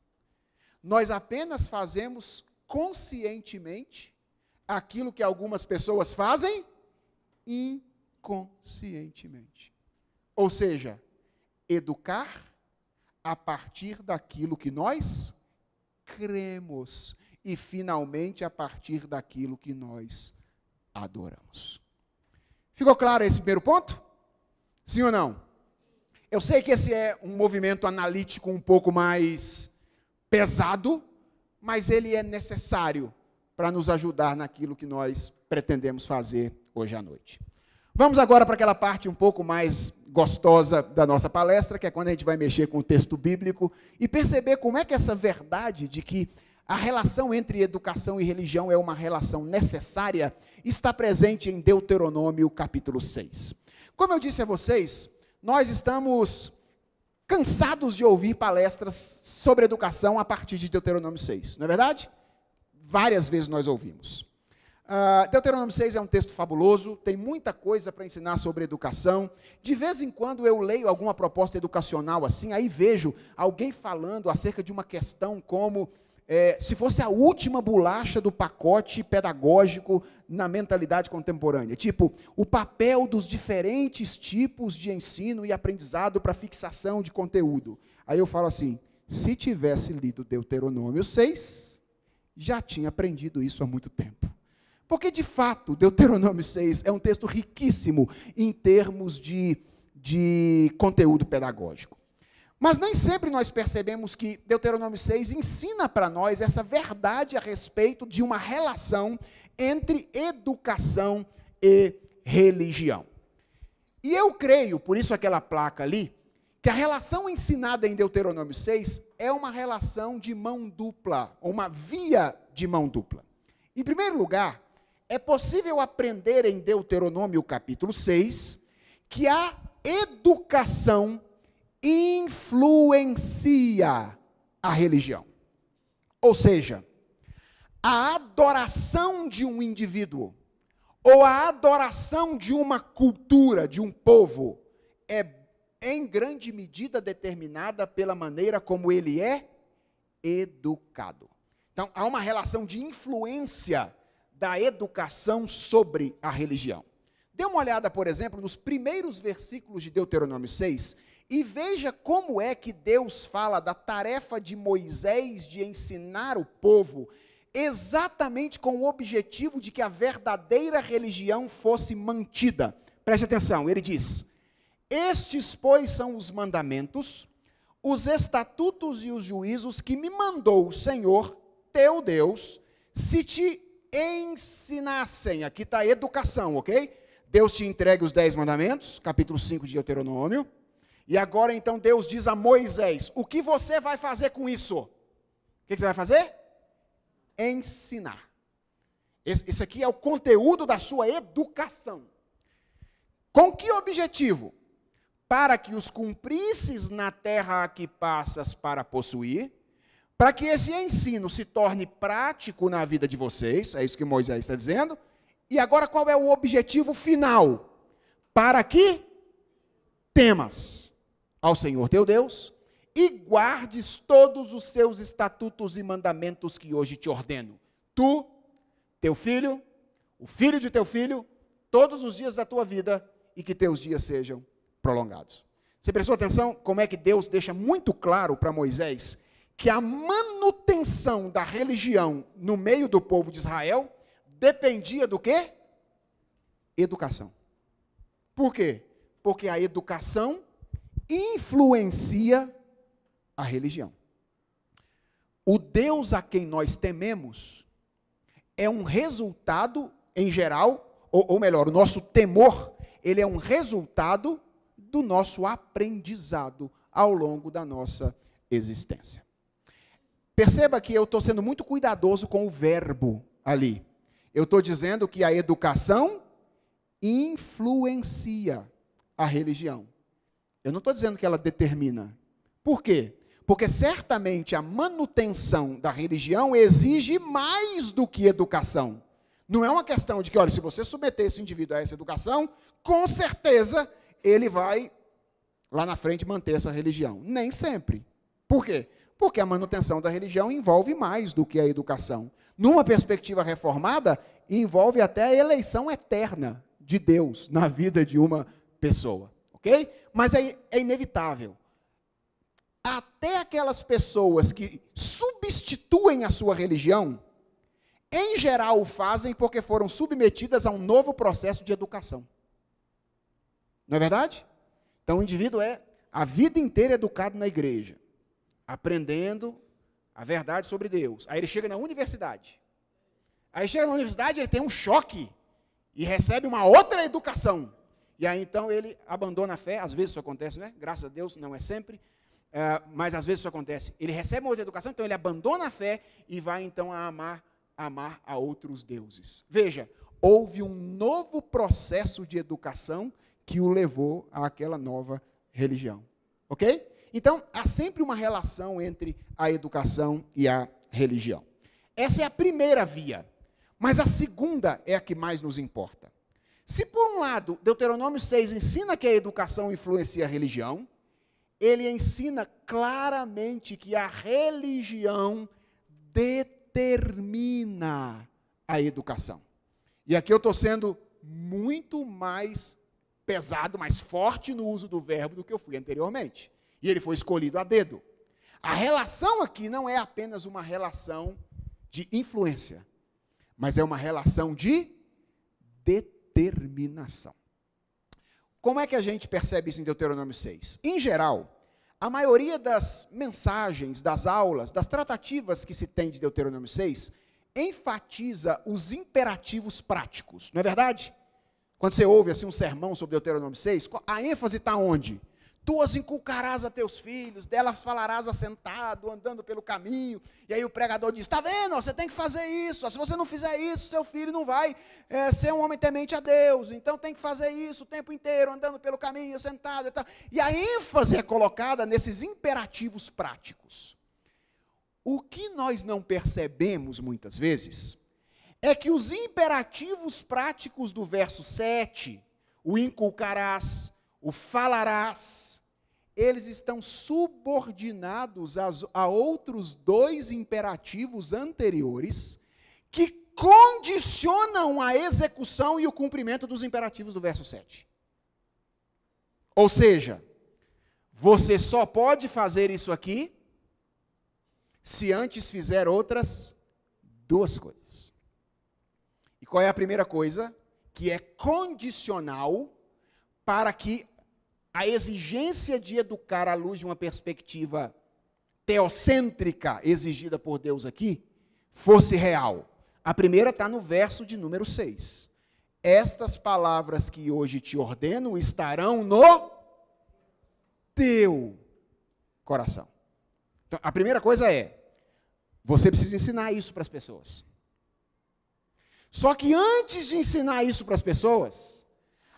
S1: Nós apenas fazemos conscientemente aquilo que algumas pessoas fazem inconscientemente. Ou seja, educar a partir daquilo que nós cremos e, finalmente, a partir daquilo que nós adoramos. Ficou claro esse primeiro ponto? Sim ou não? Eu sei que esse é um movimento analítico um pouco mais pesado, mas ele é necessário para nos ajudar naquilo que nós pretendemos fazer hoje à noite. Vamos agora para aquela parte um pouco mais gostosa da nossa palestra, que é quando a gente vai mexer com o texto bíblico e perceber como é que essa verdade de que a relação entre educação e religião é uma relação necessária está presente em Deuteronômio capítulo 6. Como eu disse a vocês, nós estamos cansados de ouvir palestras sobre educação a partir de Deuteronômio 6, não é verdade? Várias vezes nós ouvimos. Deuteronômio 6 é um texto fabuloso, tem muita coisa para ensinar sobre educação. De vez em quando eu leio alguma proposta educacional assim, aí vejo alguém falando acerca de uma questão como se fosse a última bolacha do pacote pedagógico na mentalidade contemporânea. Tipo, o papel dos diferentes tipos de ensino e aprendizado para fixação de conteúdo. Aí eu falo assim, se tivesse lido Deuteronômio 6, já tinha aprendido isso há muito tempo. Porque, de fato, Deuteronômio 6 é um texto riquíssimo em termos de conteúdo pedagógico. Mas nem sempre nós percebemos que Deuteronômio 6 ensina para nós essa verdade a respeito de uma relação entre educação e religião. E eu creio, por isso aquela placa ali, que a relação ensinada em Deuteronômio 6 é uma relação de mão dupla, uma via de mão dupla. Em primeiro lugar, é possível aprender em Deuteronômio capítulo 6 que a educação influencia a religião. Ou seja, a adoração de um indivíduo ou a adoração de uma cultura, de um povo, é em grande medida determinada pela maneira como ele é educado. Então, há uma relação de influência da educação sobre a religião. Dê uma olhada, por exemplo, nos primeiros versículos de Deuteronômio 6 e veja como é que Deus fala da tarefa de Moisés de ensinar o povo exatamente com o objetivo de que a verdadeira religião fosse mantida. Preste atenção, ele diz: estes, pois, são os mandamentos, os estatutos e os juízos que me mandou o Senhor, teu Deus, se te ensinassem. Aqui está a educação, ok? Deus te entrega os 10 mandamentos, capítulo 5 de Deuteronômio, e agora então Deus diz a Moisés, o que você vai fazer com isso? O que você vai fazer? Ensinar. Esse aqui é o conteúdo da sua educação. Com que objetivo? Para que os cumprisses na terra a que passas para possuir, para que esse ensino se torne prático na vida de vocês, é isso que Moisés está dizendo. E agora qual é o objetivo final? Para que temas ao Senhor teu Deus e guardes todos os seus estatutos e mandamentos que hoje te ordeno. Tu, teu filho, o filho de teu filho, todos os dias da tua vida, e que teus dias sejam prolongados. Você prestou atenção como é que Deus deixa muito claro para Moisés que a manutenção da religião no meio do povo de Israel dependia do quê? Educação. Por quê? Porque a educação influencia a religião. O Deus a quem nós tememos é um resultado, em geral, ou melhor, o nosso temor, ele é um resultado do nosso aprendizado ao longo da nossa existência. Perceba que eu estou sendo muito cuidadoso com o verbo ali. Eu estou dizendo que a educação influencia a religião. Eu não estou dizendo que ela determina. Por quê? Porque certamente a manutenção da religião exige mais do que educação. Não é uma questão de que, olha, se você submeter esse indivíduo a essa educação, com certeza ele vai, lá na frente, manter essa religião. Nem sempre. Por quê? Porque a manutenção da religião envolve mais do que a educação. Numa perspectiva reformada, envolve até a eleição eterna de Deus na vida de uma pessoa. Ok? Mas é inevitável. Até aquelas pessoas que substituem a sua religião, em geral o fazem porque foram submetidas a um novo processo de educação. Não é verdade? Então o indivíduo é a vida inteira educado na igreja, aprendendo a verdade sobre Deus. Aí ele chega na universidade. Ele tem um choque e recebe uma outra educação. E aí então ele abandona a fé, às vezes isso acontece, né? Graças a Deus, não é sempre. Mas às vezes isso acontece. Ele recebe uma outra educação, então ele abandona a fé e vai então a amar a outros deuses. Veja, houve um novo processo de educação que o levou àquela nova religião. Ok? Então, há sempre uma relação entre a educação e a religião. Essa é a primeira via. Mas a segunda é a que mais nos importa. Se por um lado, Deuteronômio 6 ensina que a educação influencia a religião, ele ensina claramente que a religião determina a educação. E aqui eu estou sendo muito mais pesado, mais forte no uso do verbo do que eu fui anteriormente. E ele foi escolhido a dedo. A relação aqui não é apenas uma relação de influência, mas é uma relação de determinação. Como é que a gente percebe isso em Deuteronômio 6? Em geral, a maioria das mensagens, das aulas, das tratativas que se tem de Deuteronômio 6, enfatiza os imperativos práticos, não é verdade? Quando você ouve assim, um sermão sobre Deuteronômio 6, a ênfase está onde? Tu as inculcarás a teus filhos, delas falarás assentado, andando pelo caminho. E aí o pregador diz, está vendo, você tem que fazer isso. Se você não fizer isso, seu filho não vai ser um homem temente a Deus. Então tem que fazer isso o tempo inteiro, andando pelo caminho, sentado e tal. E a ênfase é colocada nesses imperativos práticos. O que nós não percebemos muitas vezes é que os imperativos práticos do verso 7, o inculcarás, o falarás, eles estão subordinados a outros dois imperativos anteriores que condicionam a execução e o cumprimento dos imperativos do verso 7. Ou seja, você só pode fazer isso aqui se antes fizer outras duas coisas. E qual é a primeira coisa? Que é condicional para que a exigência de educar à luz de uma perspectiva teocêntrica exigida por Deus aqui, fosse real. A primeira está no verso de número 6. Estas palavras que hoje te ordeno estarão no teu coração. Então, a primeira coisa é, você precisa ensinar isso para as pessoas. Só que antes de ensinar isso para as pessoas,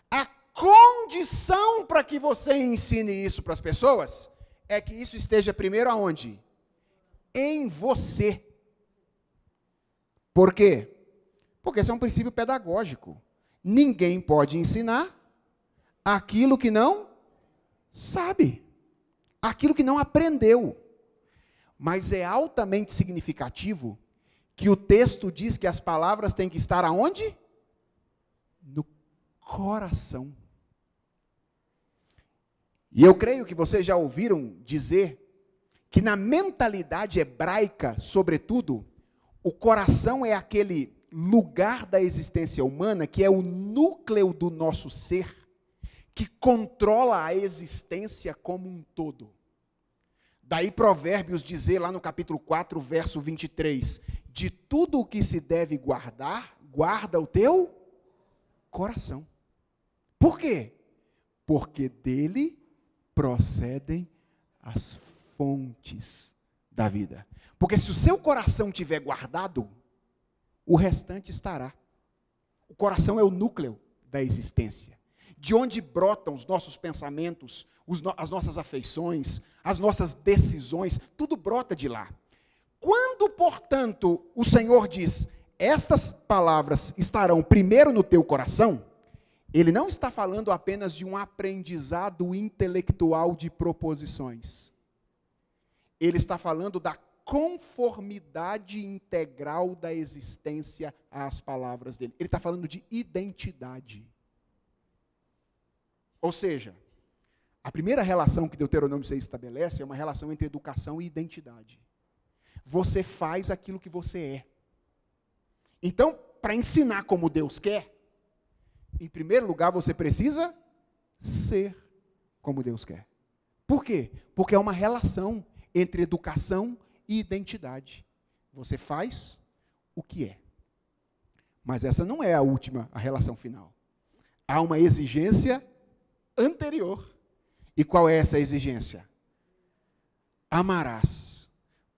S1: a condição para que você ensine isso para as pessoas é que isso esteja primeiro aonde? Em você. Por quê? Porque esse é um princípio pedagógico. Ninguém pode ensinar aquilo que não sabe, aquilo que não aprendeu. Mas é altamente significativo que o texto diz que as palavras têm que estar aonde? No coração. E eu creio que vocês já ouviram dizer que na mentalidade hebraica, sobretudo, o coração é aquele lugar da existência humana que é o núcleo do nosso ser, que controla a existência como um todo. Daí Provérbios dizer lá no capítulo 4, verso 23, de tudo o que se deve guardar, guarda o teu coração. Por quê? Porque dele procedem as fontes da vida. Porque se o seu coração estiver guardado, o restante estará. O coração é o núcleo da existência. de onde brotam os nossos pensamentos, as nossas afeições, as nossas decisões, tudo brota de lá. Quando, portanto, o Senhor diz, estas palavras estarão primeiro no teu coração, Ele não está falando apenas de um aprendizado intelectual de proposições. Ele está falando da conformidade integral da existência às palavras dele. Ele está falando de identidade. Ou seja, a primeira relação que Deuteronômio 6 estabelece é uma relação entre educação e identidade. Você faz aquilo que você é. Então, para ensinar como Deus quer, em primeiro lugar você precisa ser como Deus quer. Por quê? Porque é uma relação entre educação e identidade. Você faz o que é. Mas essa não é a relação final. Há uma exigência anterior. E qual é essa exigência? Amarás,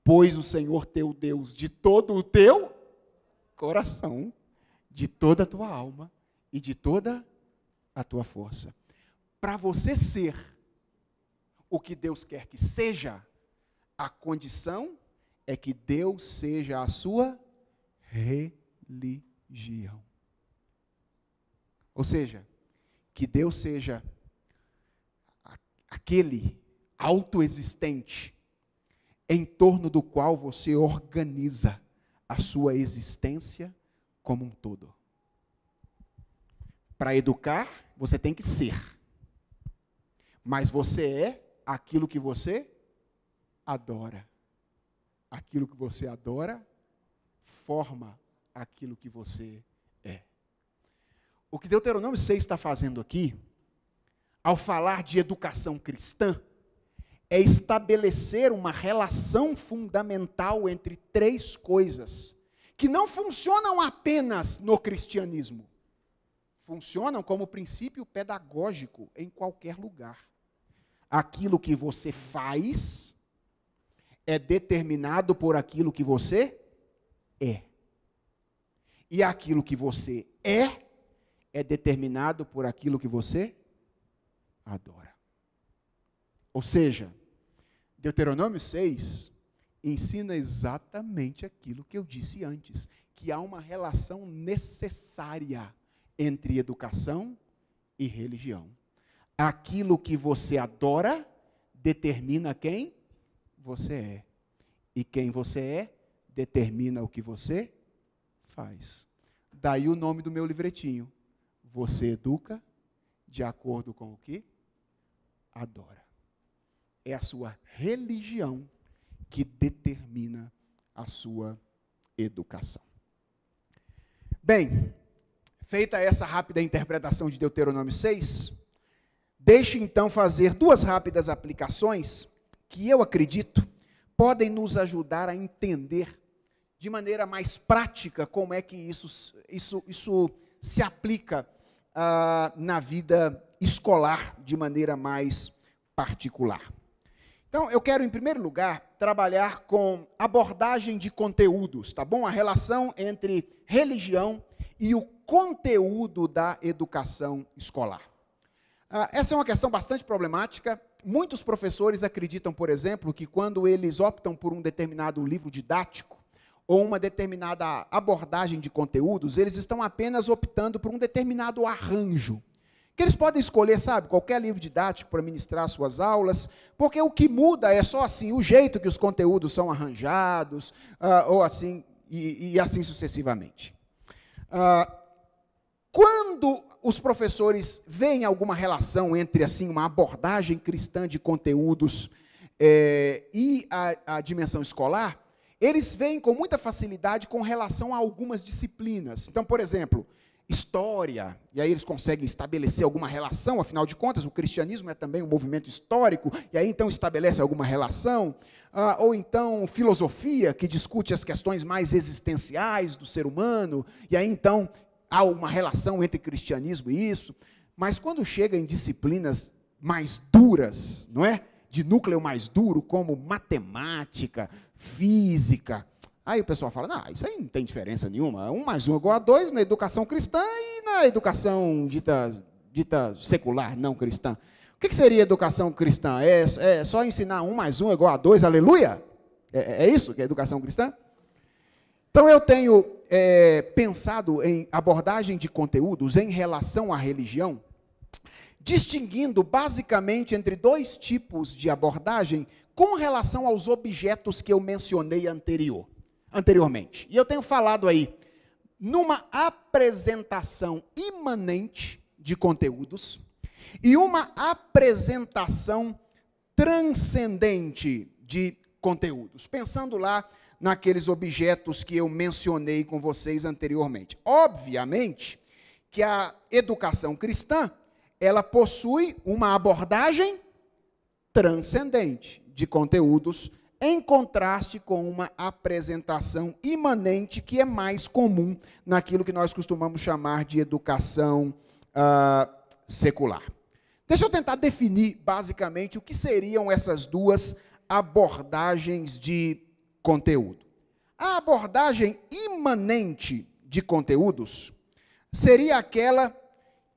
S1: pois o Senhor teu Deus de todo o teu coração, de toda a tua alma e de toda a tua força. Para você ser o que Deus quer que seja, a condição é que Deus seja a sua religião. Ou seja, que Deus seja aquele autoexistente em torno do qual você organiza a sua existência como um todo. Para educar, você tem que ser. Mas você é aquilo que você adora. Aquilo que você adora forma aquilo que você é. O que Deuteronômio 6 está fazendo aqui, ao falar de educação cristã, é estabelecer uma relação fundamental entre três coisas, que não funcionam apenas no cristianismo, funcionam como princípio pedagógico em qualquer lugar. Aquilo que você faz é determinado por aquilo que você é. E aquilo que você é determinado por aquilo que você adora. Ou seja, Deuteronômio 6 ensina exatamente aquilo que eu disse antes, que há uma relação necessária entre educação e religião. Aquilo que você adora determina quem você é. E quem você é determina o que você faz. Daí o nome do meu livretinho. Você educa de acordo com o que adora. É a sua religião que determina a sua educação. Bem, feita essa rápida interpretação de Deuteronômio 6, deixe então fazer duas rápidas aplicações que eu acredito podem nos ajudar a entender de maneira mais prática como é que isso se aplica na vida escolar de maneira mais particular. Então, eu quero, em primeiro lugar, trabalhar com abordagem de conteúdos, tá bom? A relação entre religião e o conteúdo da educação escolar. Essa é uma questão bastante problemática. Muitos professores acreditam, por exemplo, que quando eles optam por um determinado livro didático ou uma determinada abordagem de conteúdos, eles estão apenas optando por um determinado arranjo. Que eles podem escolher, sabe, qualquer livro didático para ministrar suas aulas, porque o que muda é só assim, o jeito que os conteúdos são arranjados, ou assim, e assim sucessivamente. Quando os professores veem alguma relação entre, assim, uma abordagem cristã de conteúdos e a dimensão escolar, eles veem com muita facilidade com relação a algumas disciplinas. Então, por exemplo, história, e aí eles conseguem estabelecer alguma relação, afinal de contas, o cristianismo é também um movimento histórico, e aí então estabelece alguma relação, ou então filosofia, que discute as questões mais existenciais do ser humano, e aí então há uma relação entre cristianismo e isso, mas quando chega em disciplinas mais duras, não é? De núcleo mais duro, como matemática, física, aí o pessoal fala, não, isso aí não tem diferença nenhuma, 1 mais 1 é igual a 2 na educação cristã e na educação dita dita secular, não cristã. O que seria educação cristã? É só ensinar 1 mais 1 igual a 2, aleluia? É isso que é educação cristã? Então, eu tenho pensado em abordagem de conteúdos em relação à religião, distinguindo basicamente entre 2 tipos de abordagem com relação aos objetos que eu mencionei anteriormente. E eu tenho falado aí, numa apresentação imanente de conteúdos e uma apresentação transcendente de conteúdos, pensando lá naqueles objetos que eu mencionei com vocês anteriormente. Obviamente que a educação cristã, ela possui uma abordagem transcendente de conteúdos, em contraste com uma apresentação imanente que é mais comum naquilo que nós costumamos chamar de educação secular. Deixa eu tentar definir basicamente o que seriam essas 2 abordagens de conteúdo. A abordagem imanente de conteúdos seria aquela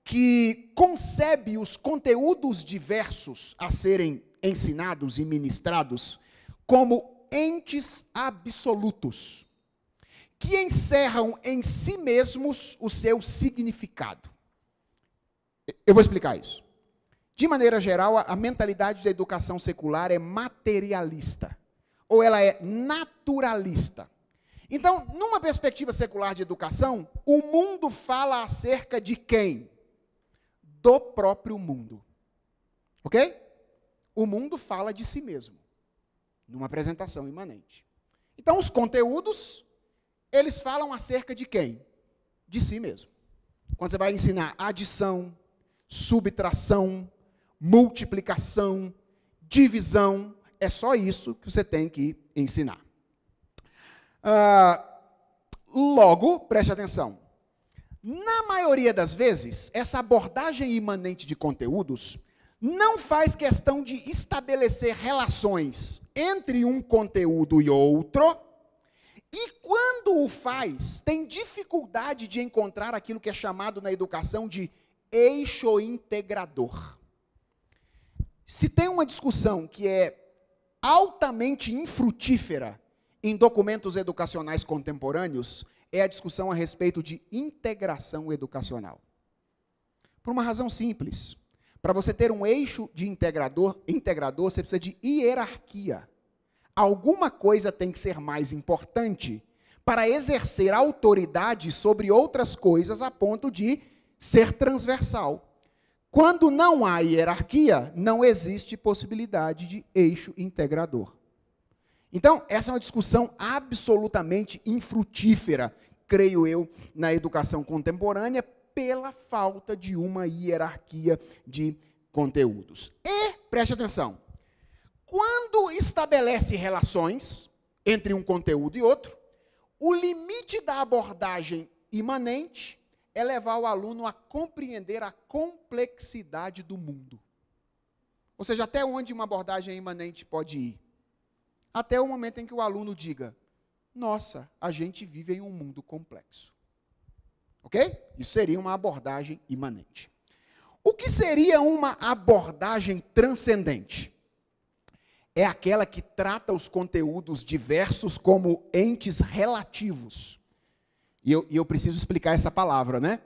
S1: que concebe os conteúdos diversos a serem ensinados e ministrados como entes absolutos, que encerram em si mesmos o seu significado. Eu vou explicar isso. De maneira geral, a mentalidade da educação secular é materialista, ou ela é naturalista. Então, numa perspectiva secular de educação, o mundo fala acerca de quem? Do próprio mundo. Ok? O mundo fala de si mesmo, numa apresentação imanente. Então, os conteúdos, eles falam acerca de quem? De si mesmo. Quando você vai ensinar adição, subtração, multiplicação, divisão, é só isso que você tem que ensinar. Logo, preste atenção, na maioria das vezes, essa abordagem imanente de conteúdos não faz questão de estabelecer relações entre um conteúdo e outro, e quando o faz, tem dificuldade de encontrar aquilo que é chamado na educação de eixo integrador. Se tem uma discussão que é altamente infrutífera em documentos educacionais contemporâneos, é a discussão a respeito de integração educacional. Por uma razão simples. Para você ter um eixo de integrador, você precisa de hierarquia. Alguma coisa tem que ser mais importante para exercer autoridade sobre outras coisas a ponto de ser transversal. Quando não há hierarquia, não existe possibilidade de eixo integrador. Então, essa é uma discussão absolutamente infrutífera, creio eu, na educação contemporânea, pela falta de uma hierarquia de conteúdos. E, preste atenção, quando estabelece relações entre um conteúdo e outro, o limite da abordagem imanente é levar o aluno a compreender a complexidade do mundo. Ou seja, até onde uma abordagem imanente pode ir? Até o momento em que o aluno diga, nossa, a gente vive em um mundo complexo. Ok? Isso seria uma abordagem imanente. O que seria uma abordagem transcendente? É aquela que trata os conteúdos diversos como entes relativos. E eu preciso explicar essa palavra, né?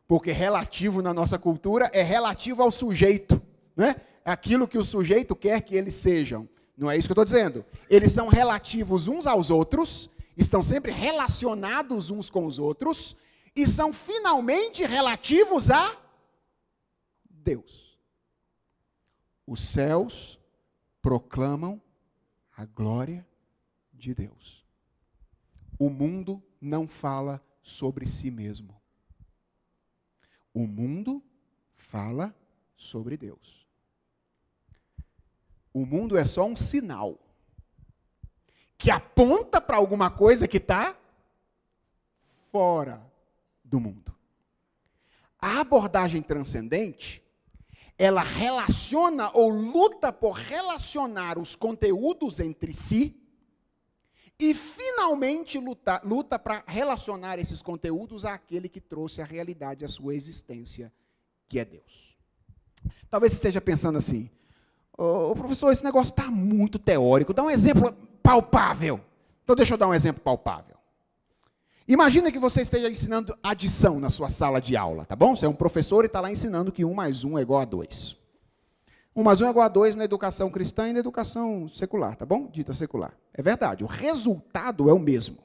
S1: Porque relativo na nossa cultura é relativo ao sujeito, né? Aquilo que o sujeito quer que eles sejam. Não é isso que eu estou dizendo. Eles são relativos uns aos outros, estão sempre relacionados uns com os outros, e são finalmente relativos a Deus. Os céus proclamam a glória de Deus. O mundo não fala sobre si mesmo. O mundo fala sobre Deus. O mundo é só um sinal que aponta para alguma coisa que está fora do mundo. A abordagem transcendente, ela relaciona ou luta por relacionar os conteúdos entre si e, finalmente, luta para relacionar esses conteúdos àquele que trouxe a realidade à sua existência que é Deus. Talvez você esteja pensando assim, professor, esse negócio está muito teórico, dá um exemplo palpável. Então deixa eu dar um exemplo palpável. Imagina que você esteja ensinando adição na sua sala de aula, tá bom? Você é um professor e está lá ensinando que 1 mais 1 é igual a 2. 1 mais 1 é igual a 2 na educação cristã e na educação secular, tá bom? Dita secular. É verdade, o resultado é o mesmo.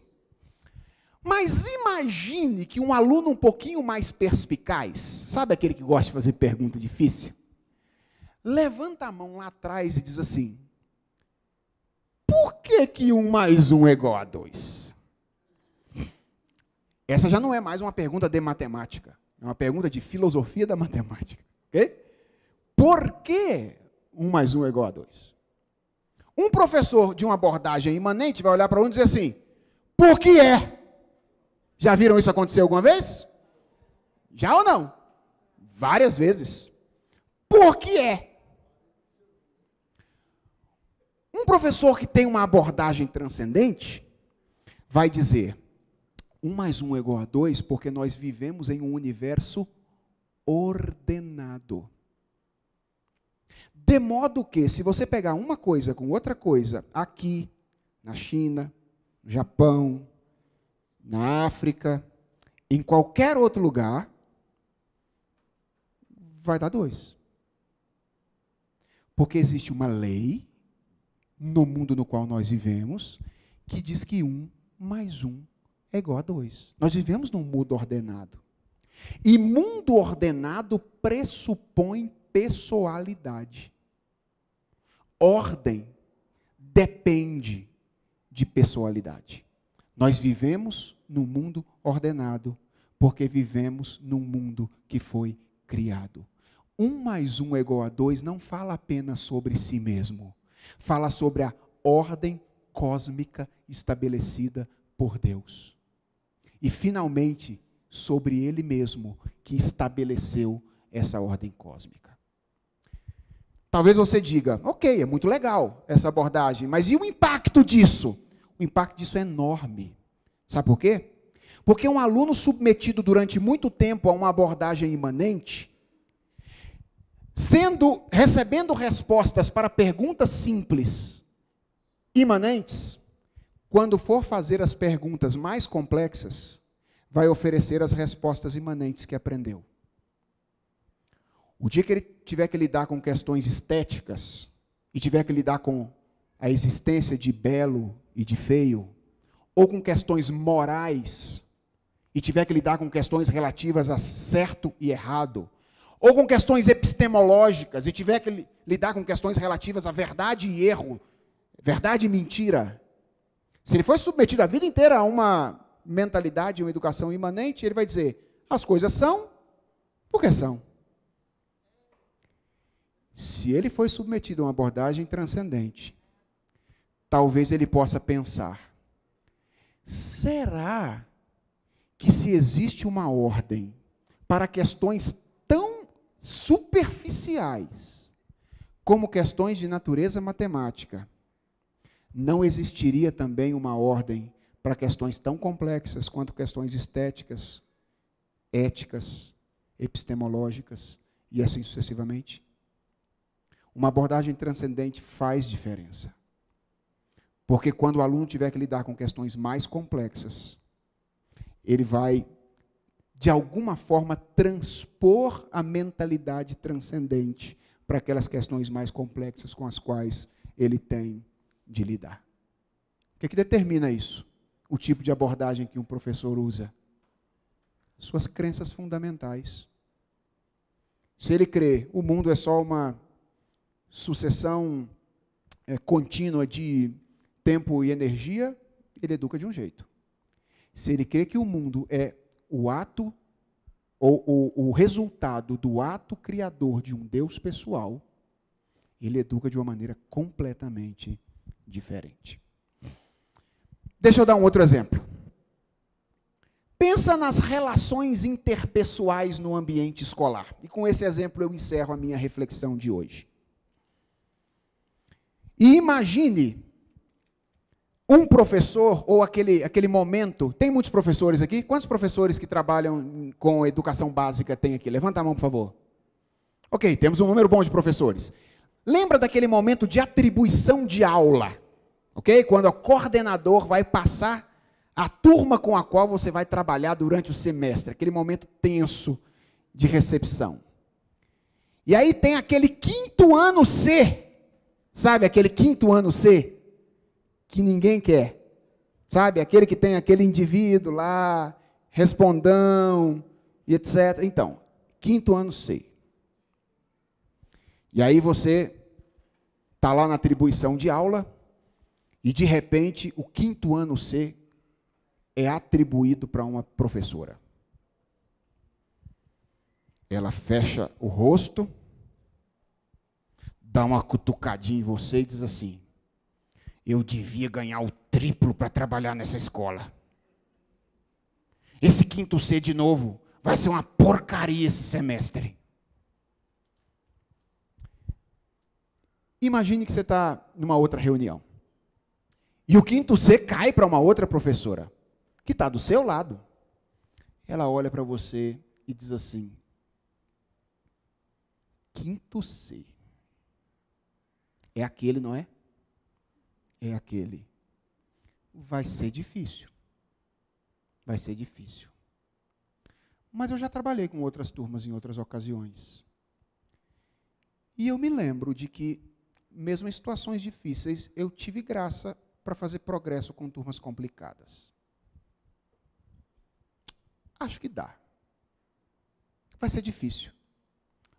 S1: Mas imagine que um aluno um pouquinho mais perspicaz, sabe aquele que gosta de fazer pergunta difícil? Levanta a mão lá atrás e diz assim, por que 1 mais 1 é igual a 2? Essa já não é mais uma pergunta de matemática, é uma pergunta de filosofia da matemática, ok? Por que 1 mais 1 é igual a 2? Um professor de uma abordagem imanente vai olhar para um e dizer assim, por que é? Já viram isso acontecer alguma vez? Já ou não? Várias vezes. Por que é? Um professor que tem uma abordagem transcendente vai dizer, 1 mais 1 é igual a 2 porque nós vivemos em um universo ordenado. De modo que, se você pegar uma coisa com outra coisa, aqui, na China, no Japão, na África, em qualquer outro lugar, vai dar 2. Porque existe uma lei, no mundo no qual nós vivemos, que diz que 1 mais 1 é igual a 2. Nós vivemos num mundo ordenado. E mundo ordenado pressupõe pessoalidade. Ordem depende de pessoalidade. Nós vivemos num mundo ordenado, porque vivemos num mundo que foi criado. 1 mais 1 é igual a 2 não fala apenas sobre si mesmo. Fala sobre a ordem cósmica estabelecida por Deus. E, finalmente, sobre Ele mesmo, que estabeleceu essa ordem cósmica. Talvez você diga, ok, é muito legal essa abordagem, mas e o impacto disso? O impacto disso é enorme. Sabe por quê? Porque um aluno submetido durante muito tempo a uma abordagem imanente, recebendo respostas para perguntas simples, imanentes, quando for fazer as perguntas mais complexas, vai oferecer as respostas imanentes que aprendeu. O dia que ele tiver que lidar com questões estéticas, e tiver que lidar com a existência de belo e de feio, ou com questões morais, e tiver que lidar com questões relativas a certo e errado, ou com questões epistemológicas, e tiver que lidar com questões relativas a verdade e erro, verdade e mentira, se ele for submetido a vida inteira a uma mentalidade, uma educação imanente, ele vai dizer, as coisas são porque são. Se ele foi submetido a uma abordagem transcendente, talvez ele possa pensar, será que se existe uma ordem para questões tão superficiais como questões de natureza matemática, não existiria também uma ordem para questões tão complexas quanto questões estéticas, éticas, epistemológicas e assim sucessivamente? Uma abordagem transcendente faz diferença. Porque quando o aluno tiver que lidar com questões mais complexas, ele vai, de alguma forma, transpor a mentalidade transcendente para aquelas questões mais complexas com as quais ele tem de lidar. O que é que determina isso? O tipo de abordagem que um professor usa? Suas crenças fundamentais. Se ele crê, o mundo é só uma sucessão contínua de tempo e energia, ele educa de um jeito. Se ele crê que o mundo é o ato, ou o resultado do ato criador de um Deus pessoal, ele educa de uma maneira completamente diferente. Deixa eu dar um outro exemplo. Pensa nas relações interpessoais no ambiente escolar. E com esse exemplo eu encerro a minha reflexão de hoje. E imagine um professor, ou aquele momento, tem muitos professores aqui? Quantos professores que trabalham com educação básica tem aqui? Levanta a mão, por favor. Ok, temos um número bom de professores. Lembra daquele momento de atribuição de aula? Ok? Quando o coordenador vai passar a turma com a qual você vai trabalhar durante o semestre. Aquele momento tenso de recepção. E aí tem aquele quinto ano C. Sabe aquele quinto ano C? Que ninguém quer. Sabe? Aquele que tem aquele indivíduo lá, respondão, e etc. Então, quinto ano C. E aí você está lá na atribuição de aula, e de repente o quinto ano C é atribuído para uma professora. Ela fecha o rosto, dá uma cutucadinha em você e diz assim: eu devia ganhar o triplo para trabalhar nessa escola. Esse quinto C de novo vai ser uma porcaria esse semestre. Imagine que você está numa outra reunião. E o quinto C cai para uma outra professora, que está do seu lado. Ela olha para você e diz assim: quinto C. É aquele, não é? É aquele. Vai ser difícil. Vai ser difícil. Mas eu já trabalhei com outras turmas em outras ocasiões. E eu me lembro de que, mesmo em situações difíceis, eu tive graça para fazer progresso com turmas complicadas. Acho que dá. Vai ser difícil.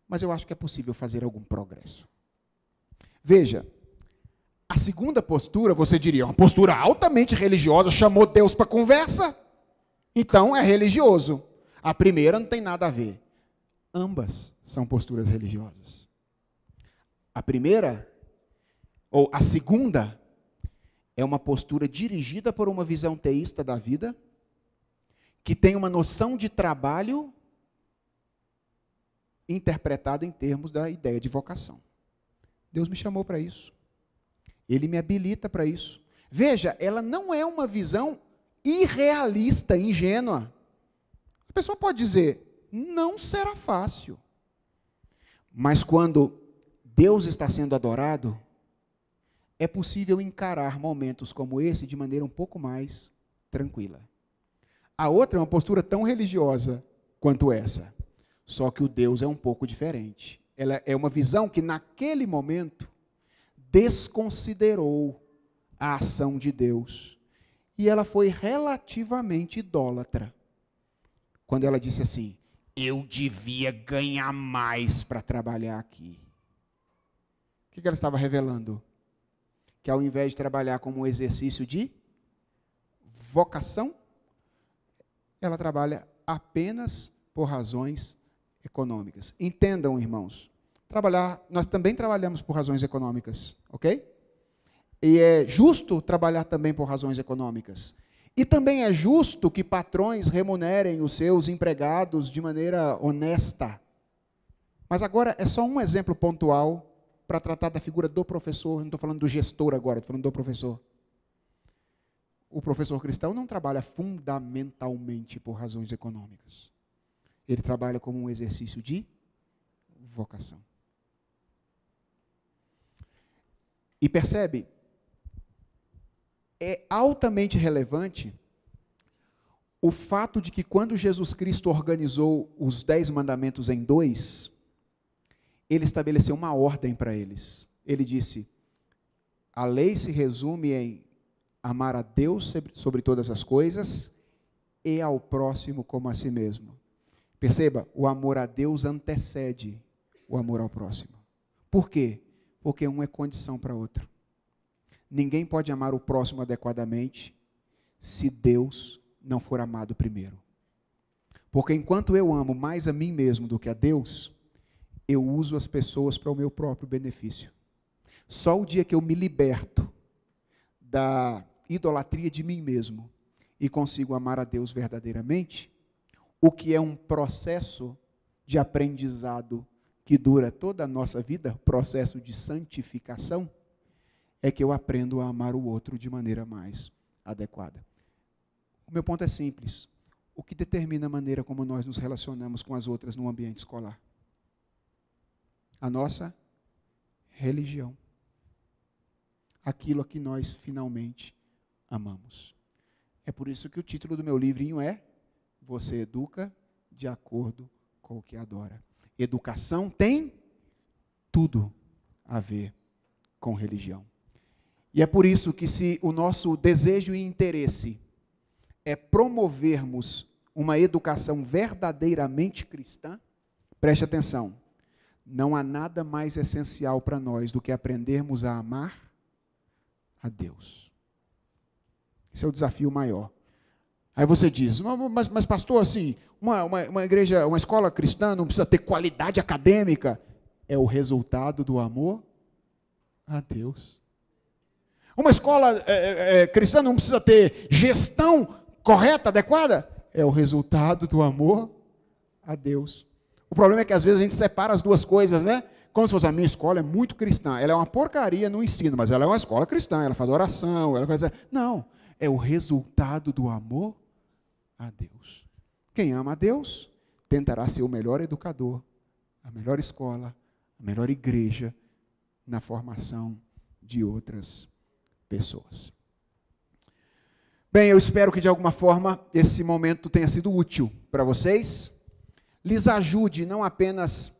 S1: Mas eu acho que é possível fazer algum progresso. Veja, a segunda postura, você diria, uma postura altamente religiosa, chamou Deus para conversa, então é religioso. A primeira não tem nada a ver. Ambas são posturas religiosas. A primeira, ou a segunda, é uma postura dirigida por uma visão teísta da vida, que tem uma noção de trabalho interpretada em termos da ideia de vocação. Deus me chamou para isso. Ele me habilita para isso. Veja, ela não é uma visão irrealista, ingênua. A pessoa pode dizer, não será fácil. Mas quando Deus está sendo adorado, é possível encarar momentos como esse de maneira um pouco mais tranquila. A outra é uma postura tão religiosa quanto essa. Só que o Deus é um pouco diferente. Ela é uma visão que, naquele momento, desconsiderou a ação de Deus. E ela foi relativamente idólatra. Quando ela disse assim, eu devia ganhar mais para trabalhar aqui. O que ela estava revelando? Que ao invés de trabalhar como um exercício de vocação, ela trabalha apenas por razões econômicas. Entendam, irmãos. Nós também trabalhamos por razões econômicas, ok? E é justo trabalhar também por razões econômicas. E também é justo que patrões remunerem os seus empregados de maneira honesta. Mas agora é só um exemplo pontual para tratar da figura do professor. Não estou falando do gestor agora, estou falando do professor. O professor cristão não trabalha fundamentalmente por razões econômicas. Ele trabalha como um exercício de vocação. E percebe? É altamente relevante o fato de que quando Jesus Cristo organizou os 10 mandamentos em 2, ele estabeleceu uma ordem para eles. Ele disse, a lei se resume em amar a Deus sobre todas as coisas e ao próximo como a si mesmo. Perceba, o amor a Deus antecede o amor ao próximo. Por quê? Porque um é condição para outro. Ninguém pode amar o próximo adequadamente se Deus não for amado primeiro. Porque enquanto eu amo mais a mim mesmo do que a Deus, eu uso as pessoas para o meu próprio benefício. Só o dia que eu me liberto da idolatria de mim mesmo e consigo amar a Deus verdadeiramente, o que é um processo de aprendizado que dura toda a nossa vida, processo de santificação, é que eu aprendo a amar o outro de maneira mais adequada. O meu ponto é simples. O que determina a maneira como nós nos relacionamos com as outras no ambiente escolar? A nossa religião. Aquilo a que nós finalmente amamos. É por isso que o título do meu livrinho é Você Educa de Acordo com o que Adora. Educação tem tudo a ver com religião. E é por isso que se o nosso desejo e interesse é promovermos uma educação verdadeiramente cristã, preste atenção, não há nada mais essencial para nós do que aprendermos a amar a Deus. Esse é o desafio maior. Aí você diz, mas pastor, assim, uma igreja, uma escola cristã não precisa ter qualidade acadêmica. É o resultado do amor a Deus. Uma escola cristã não precisa ter gestão correta, adequada. É o resultado do amor a Deus. O problema é que às vezes a gente separa as duas coisas, né? Como se fosse, a minha escola é muito cristã. Ela é uma porcaria no ensino, mas ela é uma escola cristã. Ela faz oração, ela faz... Não, é o resultado do amor a Deus. Quem ama a Deus tentará ser o melhor educador, a melhor escola, a melhor igreja na formação de outras pessoas. Bem, eu espero que de alguma forma esse momento tenha sido útil para vocês, lhes ajude não apenas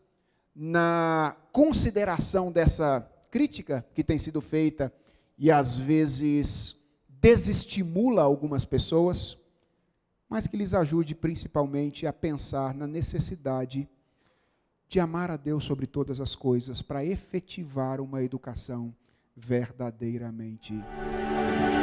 S1: na consideração dessa crítica que tem sido feita e às vezes desestimula algumas pessoas, mas que lhes ajude principalmente a pensar na necessidade de amar a Deus sobre todas as coisas para efetivar uma educação verdadeiramente cristã.